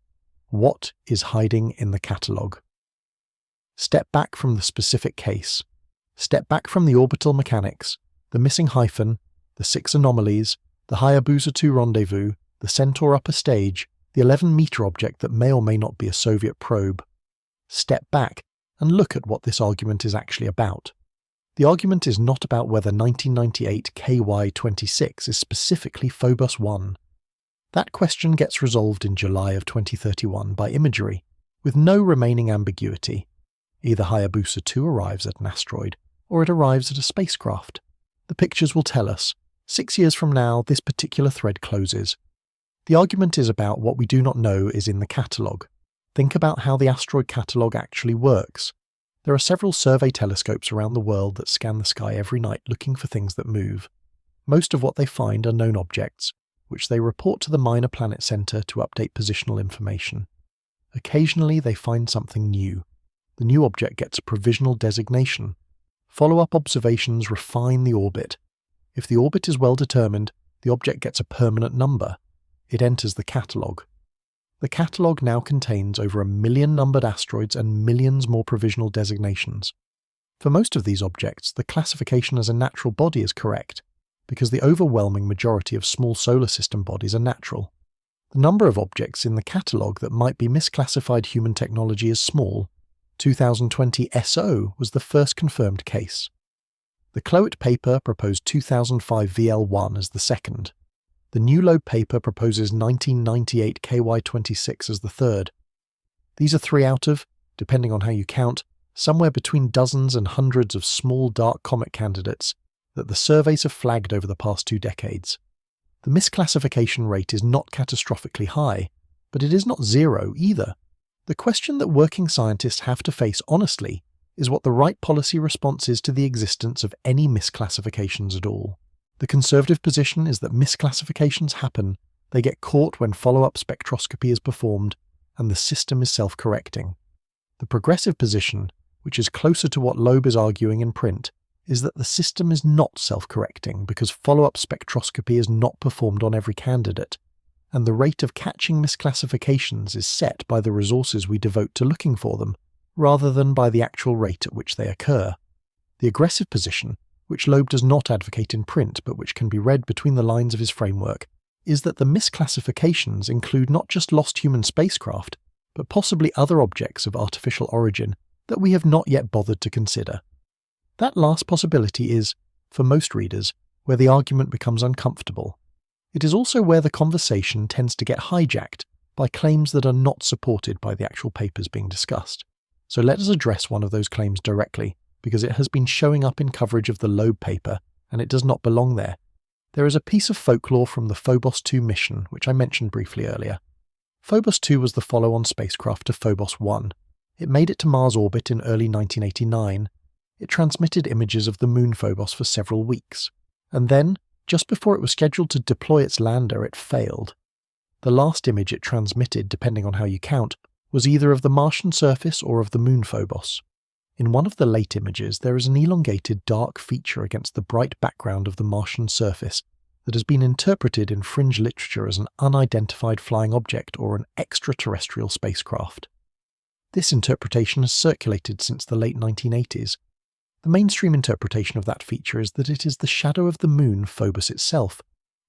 [SPEAKER 1] What is hiding in the catalogue? Step back from the specific case. Step back from the orbital mechanics, the missing hyphen, the 6 anomalies, the Hayabusa 2 rendezvous, the Centaur upper stage, the 11-meter object that may or may not be a Soviet probe. Step back and look at what this argument is actually about. The argument is not about whether 1998 KY26 is specifically Phobos 1. That question gets resolved in July of 2031 by imagery, with no remaining ambiguity. Either Hayabusa 2 arrives at an asteroid, or it arrives at a spacecraft. The pictures will tell us. 6 years from now, this particular thread closes. The argument is about what we do not know is in the catalogue. Think about how the asteroid catalogue actually works. There are several survey telescopes around the world that scan the sky every night looking for things that move. Most of what they find are known objects, which they report to the Minor Planet Center to update positional information. Occasionally they find something new. the new object gets a provisional designation. Follow-up observations refine the orbit. If the orbit is well determined, the object gets a permanent number. It enters the catalogue. The catalogue now contains over 1 million numbered asteroids and millions more provisional designations. For most of these objects, the classification as a natural body is correct, because the overwhelming majority of small solar system bodies are natural. The number of objects in the catalogue that might be misclassified human technology is small. 2020 SO was the first confirmed case. The Cloet paper proposed 2005 VL1 as the second. The New Loeb paper proposes 1998 KY26 as the third. These are 3 out of, depending on how you count, somewhere between dozens and hundreds of small dark comet candidates that the surveys have flagged over the past 2 decades. The misclassification rate is not catastrophically high, but it is not zero either. The question that working scientists have to face honestly is what the right policy response is to the existence of any misclassifications at all. The conservative position is that misclassifications happen, they get caught when follow-up spectroscopy is performed, and the system is self-correcting. The progressive position, which is closer to what Loeb is arguing in print, is that the system is not self-correcting because follow-up spectroscopy is not performed on every candidate, and the rate of catching misclassifications is set by the resources we devote to looking for them, rather than by the actual rate at which they occur. The aggressive position, which Loeb does not advocate in print but which can be read between the lines of his framework, is that the misclassifications include not just lost human spacecraft, but possibly other objects of artificial origin that we have not yet bothered to consider. That last possibility is, for most readers, where the argument becomes uncomfortable. It is also where the conversation tends to get hijacked by claims that are not supported by the actual papers being discussed. So let us address one of those claims directly, because it has been showing up in coverage of the Loeb paper, and it does not belong there. There is a piece of folklore from the Phobos 2 mission, which I mentioned briefly earlier. Phobos 2 was the follow-on spacecraft to Phobos 1. It made it to Mars orbit in early 1989. It transmitted images of the moon Phobos for several weeks, and then, just before it was scheduled to deploy its lander, it failed. The last image it transmitted, depending on how you count, was either of the Martian surface or of the moon Phobos. In one of the late images, there is an elongated dark feature against the bright background of the Martian surface that has been interpreted in fringe literature as an unidentified flying object or an extraterrestrial spacecraft. This interpretation has circulated since the late 1980s. The mainstream interpretation of that feature is that it is the shadow of the moon Phobos itself,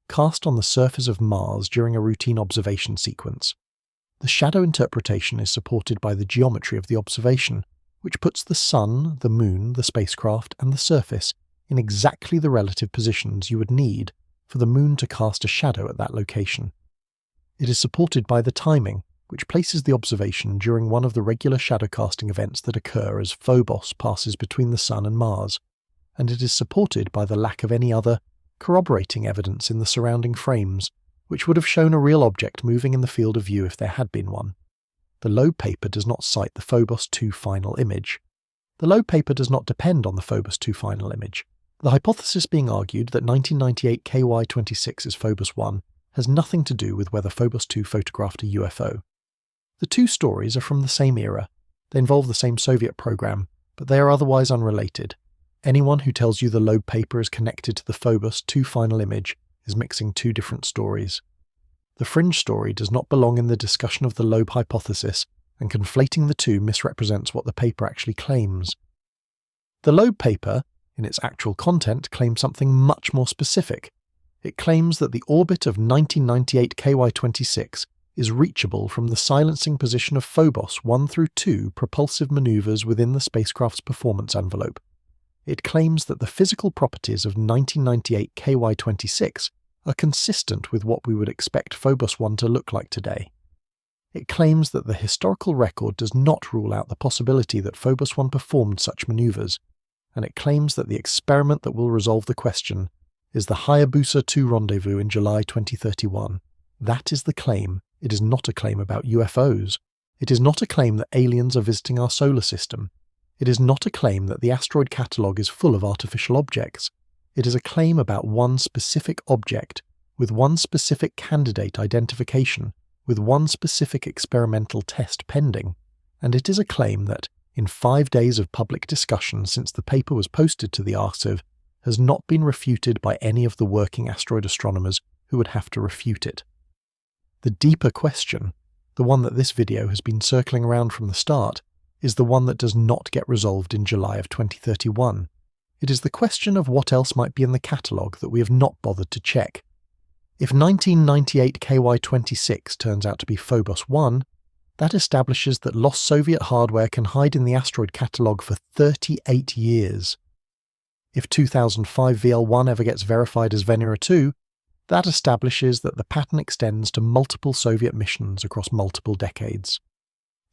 [SPEAKER 1] cast on the surface of Mars during a routine observation sequence. The shadow interpretation is supported by the geometry of the observation, which puts the Sun, the Moon, the spacecraft, and the surface in exactly the relative positions you would need for the Moon to cast a shadow at that location. It is supported by the timing, which places the observation during one of the regular shadow casting events that occur as Phobos passes between the Sun and Mars, and it is supported by the lack of any other corroborating evidence in the surrounding frames, which would have shown a real object moving in the field of view if there had been one. The Loeb paper does not cite the Phobos 2 final image. The Loeb paper does not depend on the Phobos 2 final image. The hypothesis being argued that 1998 KY26 is Phobos 1 has nothing to do with whether Phobos 2 photographed a UFO. The two stories are from the same era. They involve the same Soviet program, but they are otherwise unrelated. Anyone who tells you the Loeb paper is connected to the Phobos 2 final image is mixing two different stories. The fringe story does not belong in the discussion of the Loeb hypothesis, and conflating the two misrepresents what the paper actually claims. The Loeb paper, in its actual content, claims something much more specific. It claims that the orbit of 1998 KY26 is reachable from the silencing position of Phobos 1 through 2 propulsive maneuvers within the spacecraft's performance envelope. It claims that the physical properties of 1998 KY26 are consistent with what we would expect Phobos 1 to look like today. It claims that the historical record does not rule out the possibility that Phobos 1 performed such maneuvers, and it claims that the experiment that will resolve the question is the Hayabusa 2 rendezvous in July 2031. That is the claim. It is not a claim about UFOs. It is not a claim that aliens are visiting our solar system. It is not a claim that the asteroid catalogue is full of artificial objects. It is a claim about one specific object, with one specific candidate identification, with one specific experimental test pending. And it is a claim that, in 5 days of public discussion since the paper was posted to the arXiv, has not been refuted by any of the working asteroid astronomers who would have to refute it. The deeper question, the one that this video has been circling around from the start, is the one that does not get resolved in July of 2031. It is the question of what else might be in the catalogue that we have not bothered to check. If 1998 KY26 turns out to be Phobos 1, that establishes that lost Soviet hardware can hide in the asteroid catalogue for 38 years. If 2005 VL1 ever gets verified as Venera 2, that establishes that the pattern extends to multiple Soviet missions across multiple decades.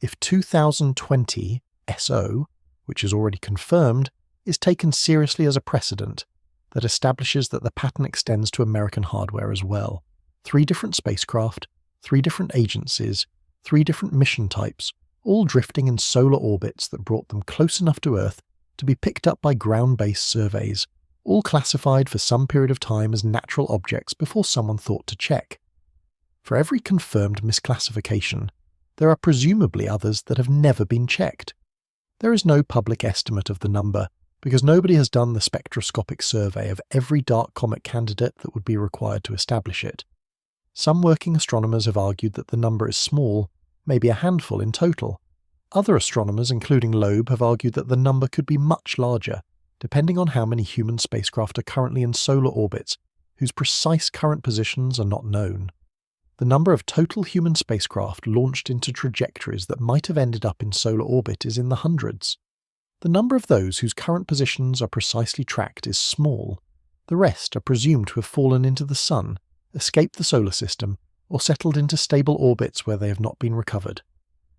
[SPEAKER 1] If 2020 SO, which is already confirmed, is taken seriously as a precedent, that establishes that the pattern extends to American hardware as well. 3 different spacecraft, 3 different agencies, 3 different mission types, all drifting in solar orbits that brought them close enough to Earth to be picked up by ground-based surveys, all classified for some period of time as natural objects before someone thought to check. For every confirmed misclassification, there are presumably others that have never been checked. There is no public estimate of the number, because nobody has done the spectroscopic survey of every dark comet candidate that would be required to establish it. Some working astronomers have argued that the number is small, maybe a handful in total. Other astronomers, including Loeb, have argued that the number could be much larger, depending on how many human spacecraft are currently in solar orbits, whose precise current positions are not known. The number of total human spacecraft launched into trajectories that might have ended up in solar orbit is in the hundreds. The number of those whose current positions are precisely tracked is small. The rest are presumed to have fallen into the Sun, escaped the solar system, or settled into stable orbits where they have not been recovered.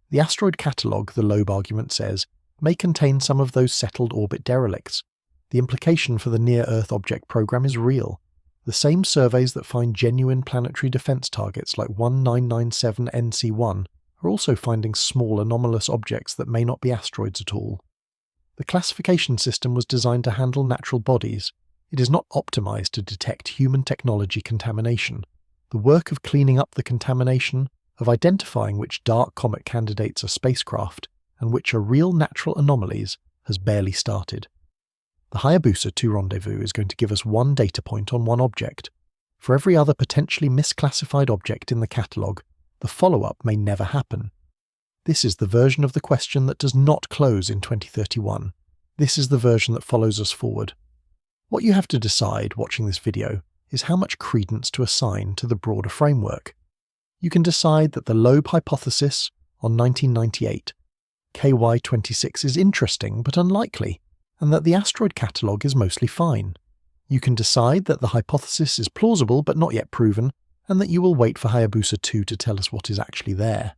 [SPEAKER 1] The asteroid catalogue, the Loeb argument says, may contain some of those settled orbit derelicts. The implication for the Near-Earth Object Program is real. The same surveys that find genuine planetary defense targets like 1997 NC1 are also finding small anomalous objects that may not be asteroids at all. The classification system was designed to handle natural bodies. It is not optimized to detect human technology contamination. The work of cleaning up the contamination, of identifying which dark comet candidates are spacecraft and which are real natural anomalies, has barely started. The Hayabusa 2 rendezvous is going to give us one data point on one object. For every other potentially misclassified object in the catalogue, the follow-up may never happen. This is the version of the question that does not close in 2031. This is the version that follows us forward. What you have to decide watching this video is how much credence to assign to the broader framework. You can decide that the Loeb hypothesis on 1998, KY26 is interesting but unlikely, and that the asteroid catalogue is mostly fine. You can decide that the hypothesis is plausible but not yet proven, and that you will wait for Hayabusa 2 to tell us what is actually there.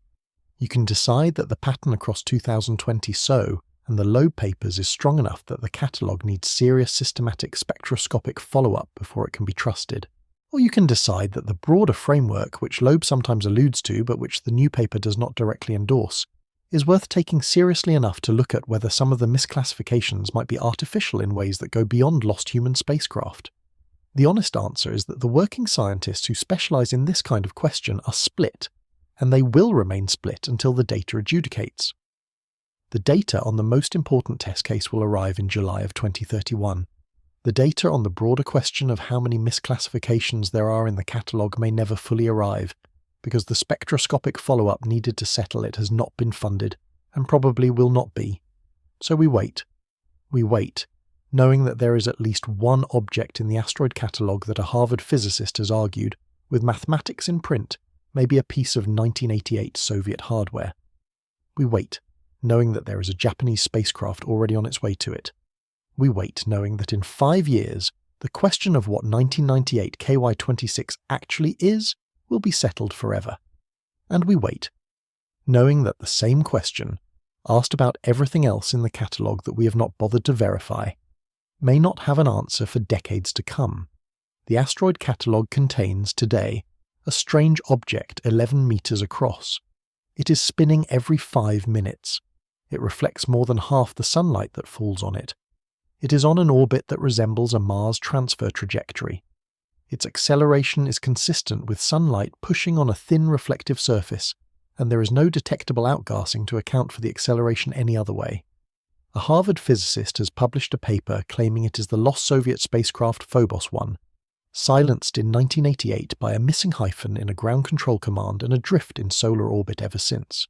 [SPEAKER 1] You can decide that the pattern across 2020 SO and the Loeb papers is strong enough that the catalogue needs serious systematic spectroscopic follow-up before it can be trusted. Or you can decide that the broader framework, which Loeb sometimes alludes to but which the new paper does not directly endorse, is worth taking seriously enough to look at whether some of the misclassifications might be artificial in ways that go beyond lost human spacecraft. The honest answer is that the working scientists who specialise in this kind of question are split, and they will remain split until the data adjudicates. The data on the most important test case will arrive in July of 2031. The data on the broader question of how many misclassifications there are in the catalogue may never fully arrive, because the spectroscopic follow-up needed to settle it has not been funded, and probably will not be. So we wait. We wait, knowing that there is at least one object in the asteroid catalogue that a Harvard physicist has argued, with mathematics in print, may be a piece of 1988 Soviet hardware. We wait, knowing that there is a Japanese spacecraft already on its way to it. We wait, knowing that in 5 years, the question of what 1998 KY26 actually is will be settled forever. And we wait, knowing that the same question, asked about everything else in the catalogue that we have not bothered to verify, may not have an answer for decades to come. The asteroid catalogue contains, today, a strange object 11 meters across. It is spinning every 5 minutes. It reflects more than half the sunlight that falls on it. It is on an orbit that resembles a Mars transfer trajectory. Its acceleration is consistent with sunlight pushing on a thin reflective surface, and there is no detectable outgassing to account for the acceleration any other way. A Harvard physicist has published a paper claiming it is the lost Soviet spacecraft Phobos 1, silenced in 1988 by a missing hyphen in a ground control command and adrift in solar orbit ever since.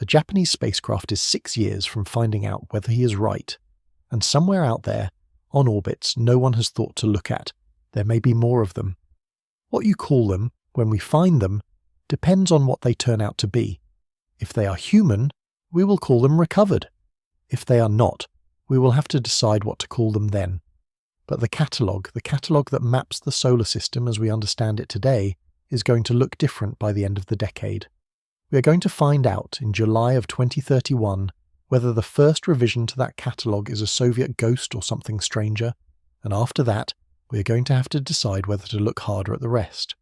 [SPEAKER 1] A Japanese spacecraft is 6 years from finding out whether he is right, and somewhere out there, on orbits no one has thought to look at, there may be more of them. What you call them, when we find them, depends on what they turn out to be. If they are human, we will call them recovered. If they are not, we will have to decide what to call them then. But the catalogue that maps the solar system as we understand it today, is going to look different by the end of the decade. We are going to find out in July of 2031 whether the first revision to that catalogue is a Soviet ghost or something stranger, and after that, we are going to have to decide whether to look harder at the rest.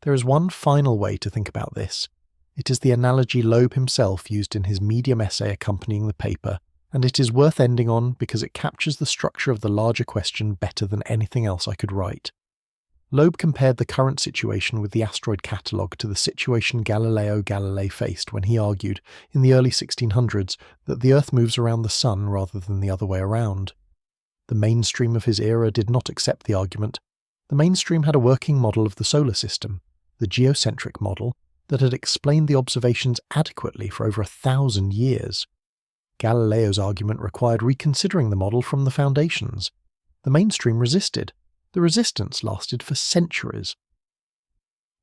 [SPEAKER 1] There is one final way to think about this. It is the analogy Loeb himself used in his Medium essay accompanying the paper, and it is worth ending on because it captures the structure of the larger question better than anything else I could write. Loeb compared the current situation with the asteroid catalogue to the situation Galileo Galilei faced when he argued, in the early 1600s, that the Earth moves around the Sun rather than the other way around. The mainstream of his era did not accept the argument. The mainstream had a working model of the solar system, the geocentric model, that had explained the observations adequately for over 1,000 years. Galileo's argument required reconsidering the model from the foundations. The mainstream resisted. The resistance lasted for centuries.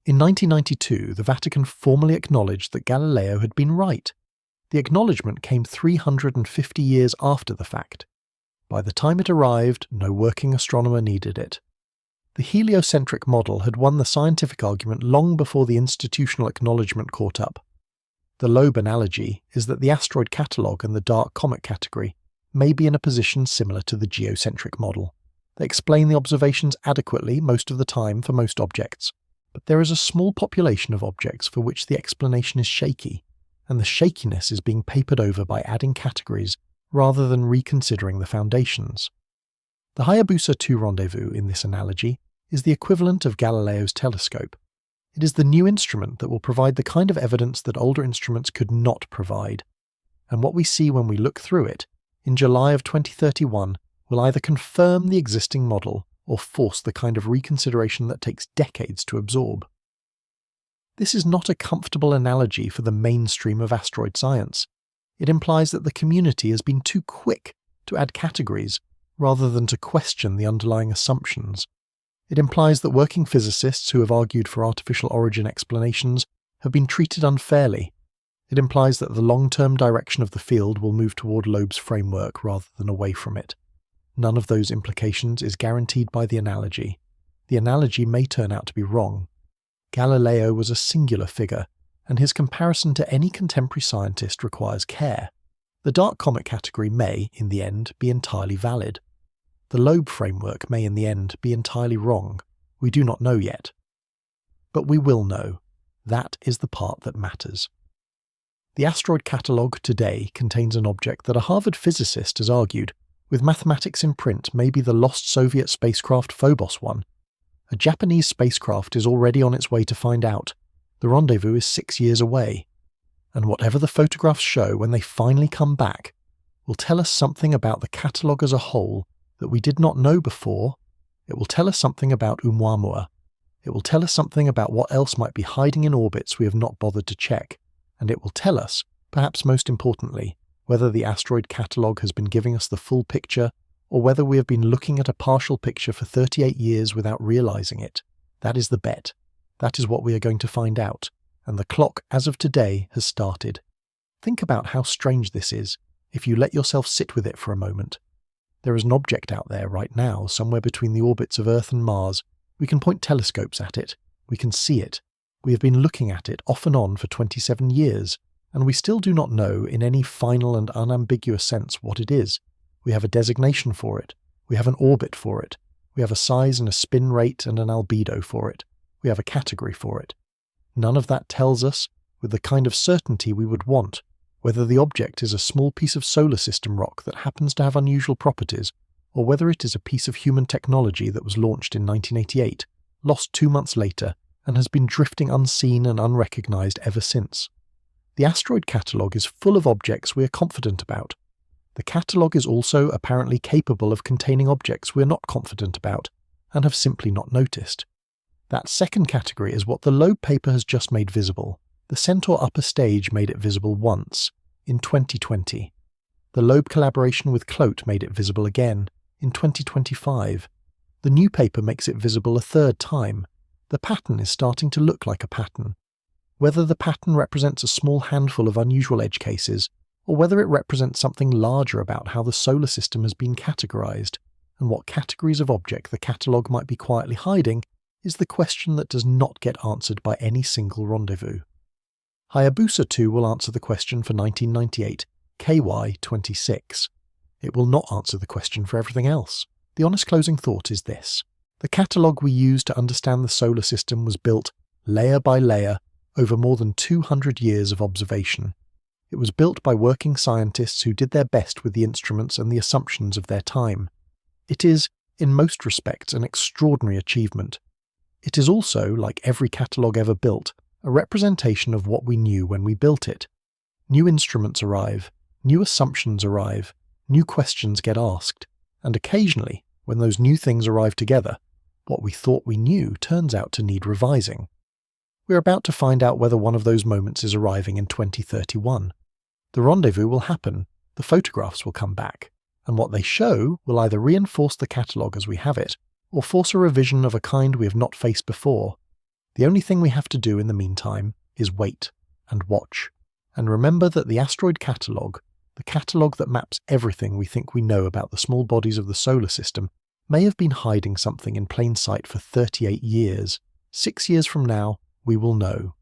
[SPEAKER 1] In 1992, the Vatican formally acknowledged that Galileo had been right. The acknowledgement came 350 years after the fact. By the time it arrived, no working astronomer needed it. The heliocentric model had won the scientific argument long before the institutional acknowledgement caught up. The Loeb analogy is that the asteroid catalogue and the dark comet category may be in a position similar to the geocentric model. They explain the observations adequately most of the time for most objects, but there is a small population of objects for which the explanation is shaky, and the shakiness is being papered over by adding categories rather than reconsidering the foundations. The Hayabusa 2 rendezvous in this analogy is the equivalent of Galileo's telescope. It is the new instrument that will provide the kind of evidence that older instruments could not provide, and what we see when we look through it, in July of 2031, will either confirm the existing model or force the kind of reconsideration that takes decades to absorb. This is not a comfortable analogy for the mainstream of asteroid science. It implies that the community has been too quick to add categories rather than to question the underlying assumptions. It implies that working physicists who have argued for artificial origin explanations have been treated unfairly. It implies that the long-term direction of the field will move toward Loeb's framework rather than away from it. None of those implications is guaranteed by the analogy. The analogy may turn out to be wrong. Galileo was a singular figure, and his comparison to any contemporary scientist requires care. The dark comet category may, in the end, be entirely valid. The Loeb framework may in the end be entirely wrong. We do not know yet. But we will know. That is the part that matters. The asteroid catalogue today contains an object that a Harvard physicist has argued, with mathematics in print, may be the lost Soviet spacecraft Phobos 1. A Japanese spacecraft is already on its way to find out. The rendezvous is 6 years away. And whatever the photographs show when they finally come back will tell us something about the catalogue as a whole that we did not know before. It will tell us something about Oumuamua. It will tell us something about what else might be hiding in orbits we have not bothered to check. And it will tell us, perhaps most importantly, whether the asteroid catalogue has been giving us the full picture, or whether we have been looking at a partial picture for 38 years without realizing it. That is the bet. That is what we are going to find out, and the clock, as of today, has started. Think about how strange this is, if you let yourself sit with it for a moment. There is an object out there right now, somewhere between the orbits of Earth and Mars. We can point telescopes at it. We can see it. We have been looking at it off and on for 27 years. And we still do not know in any final and unambiguous sense what it is. We have a designation for it. We have an orbit for it. We have a size and a spin rate and an albedo for it. We have a category for it. None of that tells us, with the kind of certainty we would want, whether the object is a small piece of solar system rock that happens to have unusual properties, or whether it is a piece of human technology that was launched in 1988, lost 2 months later, and has been drifting unseen and unrecognized ever since. The asteroid catalogue is full of objects we are confident about. The catalogue is also apparently capable of containing objects we're not confident about and have simply not noticed. That second category is what the Loeb paper has just made visible. The Centaur upper stage made it visible once, in 2020. The Loeb collaboration with Clote made it visible again, in 2025. The new paper makes it visible a third time. The pattern is starting to look like a pattern. Whether the pattern represents a small handful of unusual edge cases, or whether it represents something larger about how the solar system has been categorized, and what categories of object the catalogue might be quietly hiding, is the question that does not get answered by any single rendezvous. Hayabusa 2 will answer the question for 1998, KY26. It will not answer the question for everything else. The honest closing thought is this. The catalogue we use to understand the solar system was built, layer by layer, over more than 200 years of observation. It was built by working scientists who did their best with the instruments and the assumptions of their time. It is, in most respects, an extraordinary achievement. It is also, like every catalogue ever built, a representation of what we knew when we built it. New instruments arrive, new assumptions arrive, new questions get asked, and occasionally, when those new things arrive together, what we thought we knew turns out to need revising. We're about to find out whether one of those moments is arriving in 2031. The rendezvous will happen, the photographs will come back, and what they show will either reinforce the catalogue as we have it, or force a revision of a kind we have not faced before. The only thing we have to do in the meantime is wait and watch, and remember that the asteroid catalogue, the catalogue that maps everything we think we know about the small bodies of the solar system, may have been hiding something in plain sight for 38 years. 6 years from now, we will know.